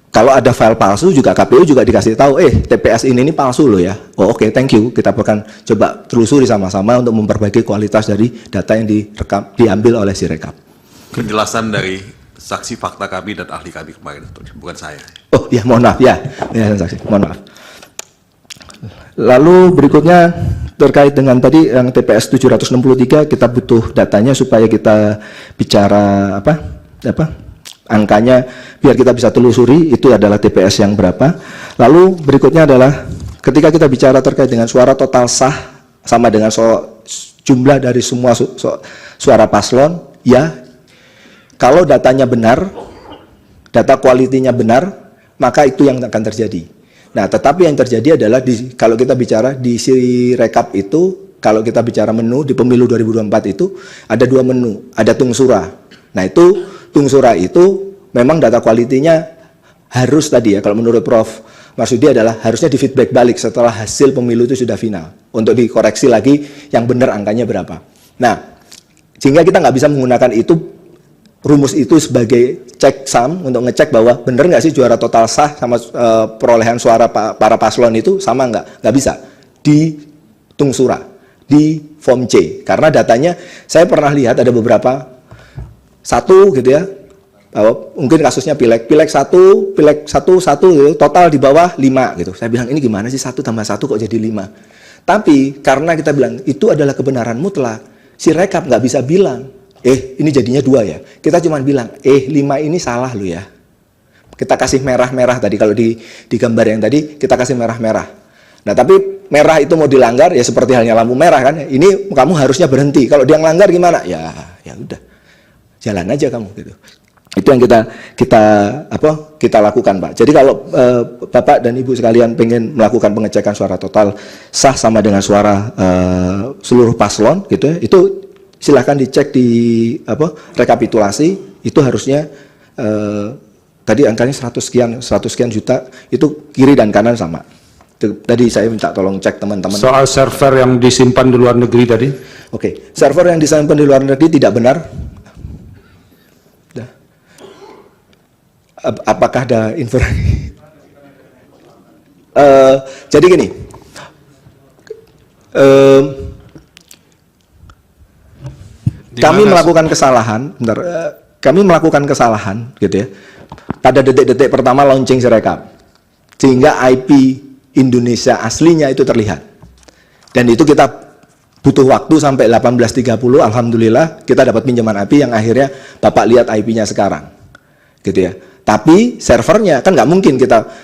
[SPEAKER 5] kalau ada file palsu juga KPU juga dikasih tahu, TPS ini palsu loh ya. Oh oke, thank you. Kita akan coba telusuri sama-sama untuk memperbaiki kualitas dari data yang diambil oleh Sirekap.
[SPEAKER 13] Penjelasan dari saksi fakta kami dan ahli kami kemarin, bukan saya.
[SPEAKER 5] Oh ya, mohon maaf ya, saksi, mohon maaf. Lalu berikutnya terkait dengan tadi yang TPS 763, kita butuh datanya supaya kita bicara angkanya biar kita bisa telusuri itu adalah TPS yang berapa. Lalu berikutnya adalah ketika kita bicara terkait dengan suara total sah sama dengan jumlah dari semua suara paslon, ya kalau datanya benar, data kualitinya benar, maka itu yang akan terjadi. Nah, tetapi yang terjadi adalah kalau kita bicara di Sirekap itu, kalau kita bicara menu di pemilu 2024 itu ada dua menu, ada tungsura. Nah, itu tungsura itu memang data kualitinya harus tadi ya, kalau menurut Prof. Marsudi adalah harusnya di feedback balik setelah hasil pemilu itu sudah final untuk dikoreksi lagi yang benar angkanya berapa. Nah, sehingga kita nggak bisa menggunakan rumus itu sebagai cek sum untuk ngecek bahwa benar nggak sih juara total sah sama perolehan suara para paslon itu sama nggak bisa di tungsura, di form C, karena datanya saya pernah lihat ada beberapa satu gitu ya, mungkin kasusnya pilek satu gitu, total di bawah 5 gitu. Saya bilang ini gimana sih 1 tambah 1 kok jadi 5? Tapi karena kita bilang itu adalah kebenaran mutlak, Sirekap nggak bisa bilang ini jadinya 2 ya. Kita cuma bilang, 5 ini salah lu ya. Kita kasih merah-merah tadi, kalau di gambar yang tadi, kita kasih merah-merah. Nah, tapi merah itu mau dilanggar, ya seperti halnya lampu merah kan, ini kamu harusnya berhenti. Kalau dia ngelanggar gimana? Ya udah, jalan aja kamu gitu. Itu yang kita lakukan, Pak. Jadi kalau Bapak dan Ibu sekalian pengen melakukan pengecekan suara total sah sama dengan suara seluruh paslon gitu ya, itu silahkan dicek di rekapitulasi. Itu harusnya tadi angkanya 100 sekian juta, itu kiri dan kanan sama. Tadi saya minta tolong cek teman-teman.
[SPEAKER 2] Soal server yang disimpan di luar negeri tadi?
[SPEAKER 5] Oke, server yang disimpan di luar negeri tidak benar. Apakah ada informasi? Jadi gini, kami melakukan kesalahan, kami melakukan kesalahan, gitu ya. Pada detik-detik pertama launching Sirekap, sehingga IP Indonesia aslinya itu terlihat. Dan itu kita butuh waktu sampai 18.30, alhamdulillah kita dapat pinjaman IP yang akhirnya Bapak lihat IP-nya sekarang, gitu ya. Tapi servernya kan nggak mungkin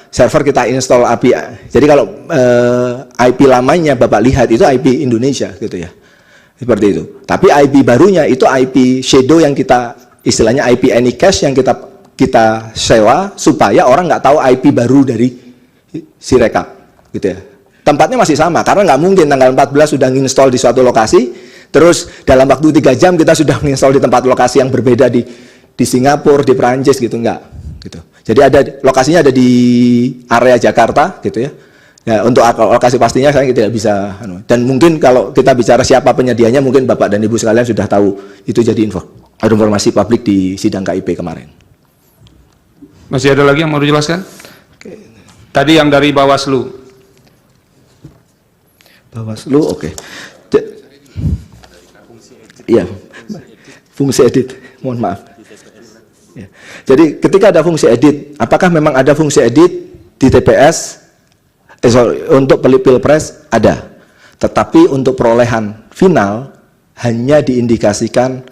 [SPEAKER 5] server kita install API. Jadi kalau IP lamanya Bapak lihat itu IP Indonesia gitu ya, seperti itu. Tapi IP barunya itu IP shadow yang kita istilahnya IP Anycache yang kita sewa supaya orang nggak tahu IP baru dari Sirekap gitu ya. Tempatnya masih sama karena nggak mungkin tanggal 14 sudah install di suatu lokasi, terus dalam waktu 3 jam kita sudah menginstall di tempat lokasi yang berbeda di Singapura, di Perancis gitu, enggak. Gitu. Jadi lokasinya ada di area Jakarta gitu ya. Ya, untuk lokasi pastinya saya tidak bisa. Dan mungkin kalau kita bicara siapa penyedianya, mungkin Bapak dan Ibu sekalian sudah tahu. Itu jadi informasi publik di sidang KIP kemarin.
[SPEAKER 2] Masih ada lagi yang mau dijelaskan? Tadi yang dari Bawaslu.
[SPEAKER 5] Bawaslu, oke. Iya, fungsi edit. Mohon maaf. Ya. Jadi ketika ada fungsi edit, apakah memang ada fungsi edit di TPS? Untuk Pilpres ada, tetapi untuk perolehan final hanya diindikasikan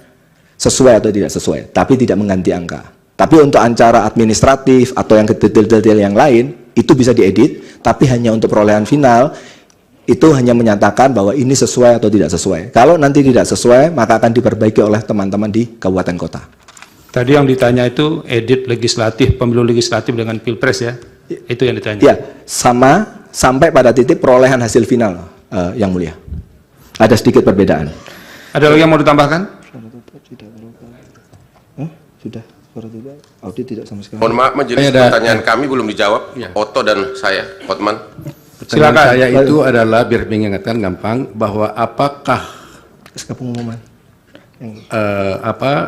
[SPEAKER 5] sesuai atau tidak sesuai, tapi tidak mengganti angka. Tapi untuk acara administratif atau yang detail-detail yang lain itu bisa diedit, tapi hanya untuk perolehan final itu hanya menyatakan bahwa ini sesuai atau tidak sesuai. Kalau nanti tidak sesuai, maka akan diperbaiki oleh teman-teman di kabupaten kota.
[SPEAKER 2] Tadi yang ditanya itu edit legislatif, pemilu legislatif dengan Pilpres ya? Itu yang ditanya?
[SPEAKER 5] Ya, sama sampai pada titik perolehan hasil final, Yang Mulia. Ada sedikit perbedaan.
[SPEAKER 2] Ada lagi yang mau ditambahkan?
[SPEAKER 5] Sudah, audit tidak sama sekali.
[SPEAKER 4] Mohon maaf, majelis, pertanyaan kami belum dijawab. Oto dan saya, Hotman.
[SPEAKER 11] Pertanyaan saya itu adalah, biar mengingatkan gampang, bahwa apakah
[SPEAKER 5] pengumuman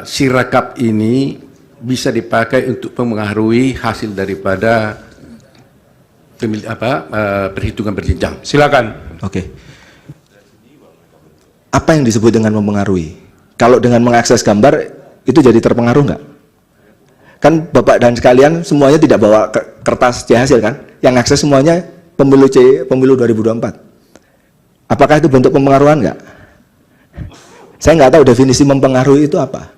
[SPEAKER 11] Sirekap ini bisa dipakai untuk mempengaruhi hasil daripada perhitungan berjenjang?
[SPEAKER 2] Silakan.
[SPEAKER 5] Oke. Apa yang disebut dengan mempengaruhi? Kalau dengan mengakses gambar itu jadi terpengaruh nggak? Kan Bapak dan sekalian semuanya tidak bawa kertas C hasil kan? Yang akses semuanya pemilu 2024. Apakah itu bentuk pempengaruhan nggak? Saya nggak tahu definisi mempengaruhi itu apa.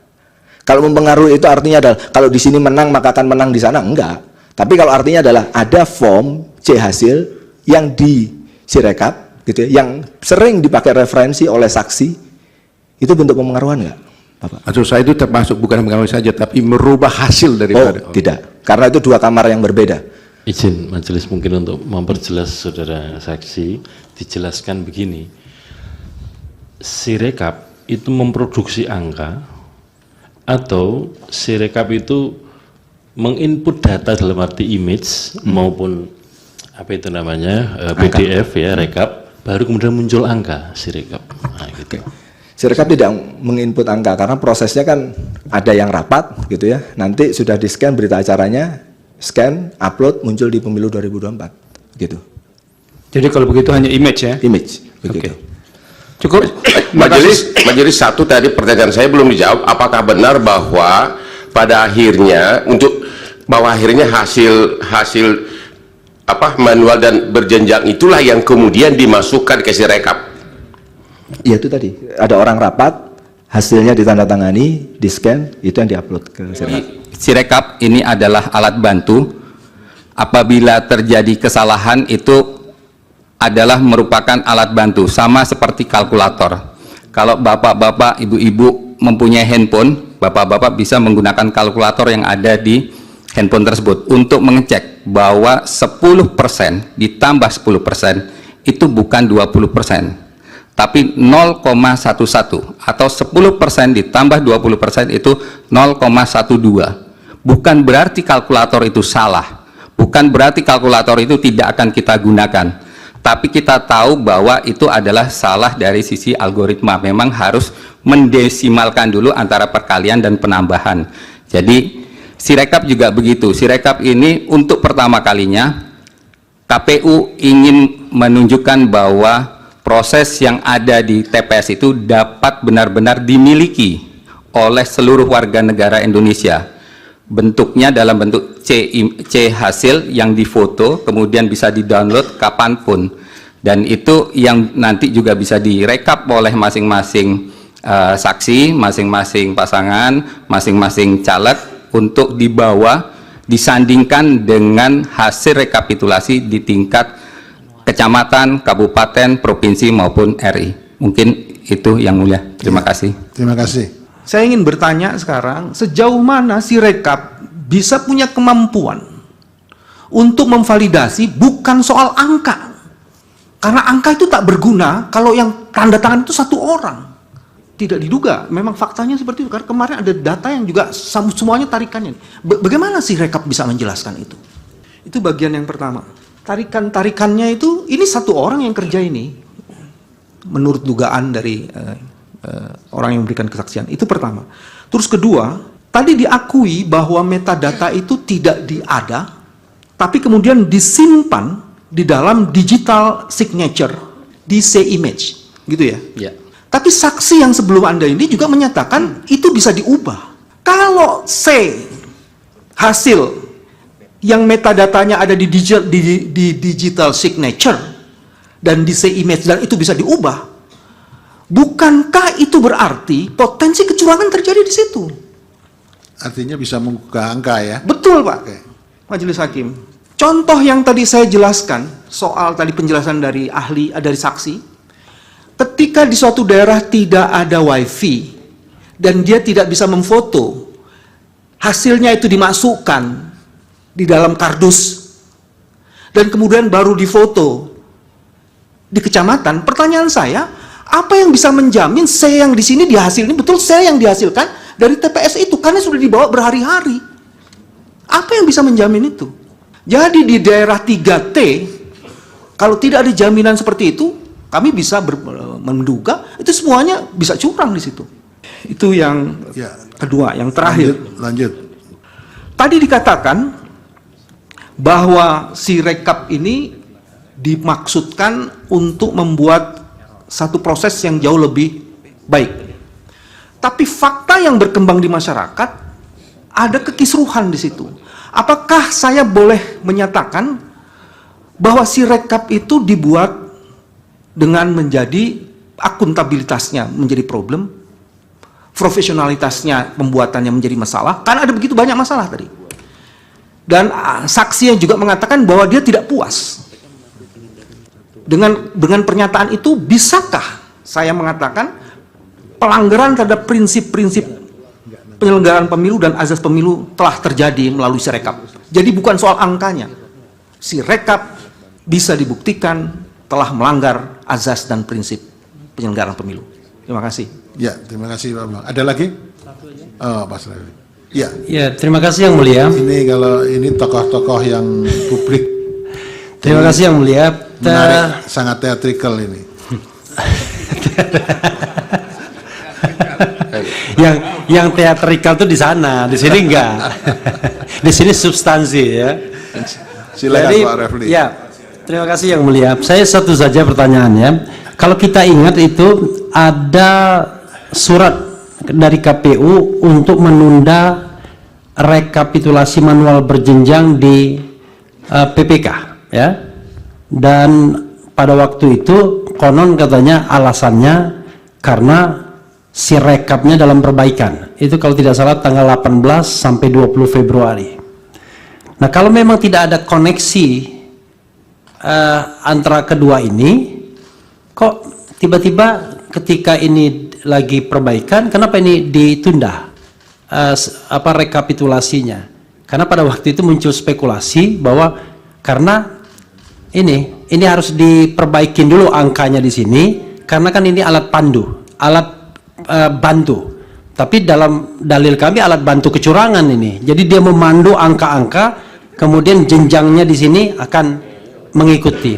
[SPEAKER 5] Kalau mempengaruhi itu artinya adalah kalau di sini menang maka akan menang di sana, enggak. Tapi kalau artinya adalah ada form C hasil yang di Sirekap gitu ya, yang sering dipakai referensi oleh saksi, itu bentuk pempengaruhan enggak, Bapak?
[SPEAKER 11] Maksud saya itu termasuk bukan mempengaruhi saja, tapi merubah hasil daripada.
[SPEAKER 5] Oh, tidak. Karena itu 2 kamar yang berbeda.
[SPEAKER 3] Izin majelis mungkin untuk memperjelas saudara saksi, dijelaskan begini. Sirekap itu memproduksi angka atau Sirekap itu menginput data dalam arti image maupun apa itu namanya PDF ya, rekap, baru kemudian muncul angka Sirekap. Nah, gitu.
[SPEAKER 5] Sirekap tidak menginput angka karena prosesnya kan ada yang rapat gitu ya. Nanti sudah di-scan berita acaranya, scan, upload, muncul di pemilu 2024 gitu.
[SPEAKER 2] Jadi kalau begitu hanya image ya?
[SPEAKER 5] Image begitu.
[SPEAKER 2] Okay. Cukup.
[SPEAKER 4] Majelis satu tadi pertanyaan saya belum dijawab. Apakah benar bahwa pada akhirnya hasil manual dan berjenjang itulah yang kemudian dimasukkan ke Sirekap?
[SPEAKER 5] Ya itu tadi ada orang rapat, hasilnya ditandatangani, di-scan, itu yang diupload ke Sirekap.
[SPEAKER 14] Sirekap ini adalah alat bantu. Apabila terjadi kesalahan itu adalah merupakan alat bantu, sama seperti kalkulator. Kalau bapak-bapak, ibu-ibu mempunyai handphone, bapak-bapak bisa menggunakan kalkulator yang ada di handphone tersebut untuk mengecek bahwa 10% ditambah 10% itu bukan 20%, tapi 0,11, atau 10% ditambah 20% itu 0,12. Bukan berarti kalkulator itu salah, bukan berarti kalkulator itu tidak akan kita gunakan, tapi kita tahu bahwa itu adalah salah dari sisi algoritma. Memang harus mendesimalkan dulu antara perkalian dan penambahan. Jadi Sirekap juga begitu. Sirekap ini untuk pertama kalinya KPU ingin menunjukkan bahwa proses yang ada di TPS itu dapat benar-benar dimiliki oleh seluruh warga negara Indonesia. Bentuknya dalam bentuk C hasil yang difoto, kemudian bisa di-download kapanpun. Dan itu yang nanti juga bisa direkap oleh masing-masing saksi, masing-masing pasangan, masing-masing caleg untuk dibawa, disandingkan dengan hasil rekapitulasi di tingkat kecamatan, kabupaten, provinsi maupun RI. Mungkin itu yang mulia. Terima kasih.
[SPEAKER 7] Terima kasih.
[SPEAKER 1] Saya ingin bertanya sekarang, sejauh mana Sirekap bisa punya kemampuan untuk memvalidasi bukan soal angka. Karena angka itu tak berguna kalau yang tanda tangan itu satu orang. Tidak diduga, memang faktanya seperti itu. Karena kemarin ada data yang juga semuanya tarikannya. Bagaimana Sirekap bisa menjelaskan itu? Itu bagian yang pertama. Tarikannya itu, ini satu orang yang kerja ini, menurut dugaan dari orang yang memberikan kesaksian. Itu pertama. Terus kedua, tadi diakui bahwa metadata itu tidak diada, tapi kemudian disimpan di dalam digital signature, DC image, gitu ya?
[SPEAKER 14] Ya.
[SPEAKER 1] Tapi saksi yang sebelum Anda ini juga menyatakan itu bisa diubah. Kalau C hasil yang metadatanya ada di digital signature dan di C image dan itu bisa diubah, bukankah itu berarti potensi kecurangan terjadi di situ?
[SPEAKER 7] Artinya bisa mengubah angka ya?
[SPEAKER 1] Betul Pak, Majelis Hakim. Contoh yang tadi saya jelaskan soal tadi penjelasan dari ahli, dari saksi. Ketika di suatu daerah tidak ada wifi dan dia tidak bisa memfoto, hasilnya itu dimasukkan di dalam kardus dan kemudian baru difoto di kecamatan. Pertanyaan saya, apa yang bisa menjamin saya yang di sini dihasil ini betul saya yang dihasilkan dari TPS itu, karena sudah dibawa berhari-hari. Apa yang bisa menjamin itu? Jadi di daerah 3T, kalau tidak ada jaminan seperti itu, kami bisa menduga itu semuanya bisa curang di situ. Itu yang kedua, yang terakhir.
[SPEAKER 7] Lanjut.
[SPEAKER 1] Tadi dikatakan bahwa Sirekap ini dimaksudkan untuk membuat satu proses yang jauh lebih baik. Tapi fakta yang berkembang di masyarakat ada kekisruhan di situ. Apakah saya boleh menyatakan bahwa Sirekap itu dibuat dengan menjadi akuntabilitasnya menjadi problem, profesionalitasnya pembuatannya menjadi masalah, karena ada begitu banyak masalah tadi. Dan saksi yang juga mengatakan bahwa dia tidak puas dengan pernyataan itu. Bisakah saya mengatakan pelanggaran terhadap prinsip-prinsip penyelenggaraan pemilu dan azas pemilu telah terjadi melalui Sirekap? Jadi bukan soal angkanya, Sirekap bisa dibuktikan telah melanggar azas dan prinsip penyelenggaraan pemilu. Terima kasih.
[SPEAKER 7] Ya, terima kasih Pak Bang. Ada lagi? Oh, Pak Srawi. Ya.
[SPEAKER 6] Ya, terima kasih yang mulia.
[SPEAKER 7] Ini kalau ini tokoh-tokoh yang publik.
[SPEAKER 6] Terima kasih yang mulia.
[SPEAKER 7] Menarik, sangat teatrikal ini.
[SPEAKER 6] yang teatrikal tuh di sana, di sini enggak. Di sini substansi ya.
[SPEAKER 7] Silakan Pak Refli.
[SPEAKER 6] Ya. Terima kasih yang mulia. Saya satu saja pertanyaannya. Kalau kita ingat itu ada surat dari KPU untuk menunda rekapitulasi manual berjenjang di PPK, ya. Dan pada waktu itu konon katanya alasannya karena Sirekapnya dalam perbaikan. Itu kalau tidak salah tanggal 18 sampai 20 Februari. Nah, kalau memang tidak ada koneksi antara kedua ini, kok tiba-tiba ketika ini lagi perbaikan, kenapa ini ditunda rekapitulasinya? Karena pada waktu itu muncul spekulasi bahwa karena ini harus diperbaikin dulu angkanya di sini, karena kan ini alat pandu, alat bantu. Tapi dalam dalil kami alat bantu kecurangan ini. Jadi dia memandu angka-angka, kemudian jenjangnya di sini akan mengikuti.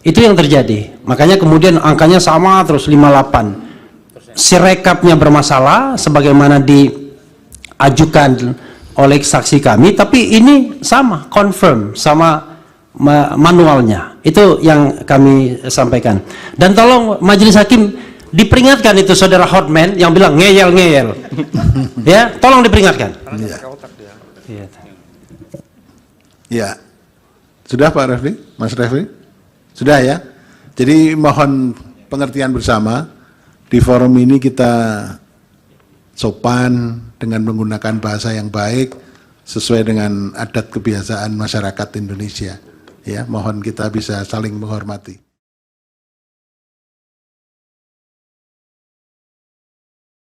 [SPEAKER 6] Itu yang terjadi. Makanya kemudian angkanya sama terus 58. Sirekapnya bermasalah sebagaimana diajukan oleh saksi kami, tapi ini sama, confirm sama manualnya. Itu yang kami sampaikan. Dan tolong majelis hakim diperingatkan itu saudara Hotman yang bilang ngeyel-ngeyel. Ya, tolong diperingatkan.
[SPEAKER 7] Ya. Sudah Pak Refli? Mas Refli? Sudah ya? Jadi mohon pengertian bersama, di forum ini kita sopan dengan menggunakan bahasa yang baik sesuai dengan adat kebiasaan masyarakat Indonesia. Ya, mohon kita bisa saling menghormati.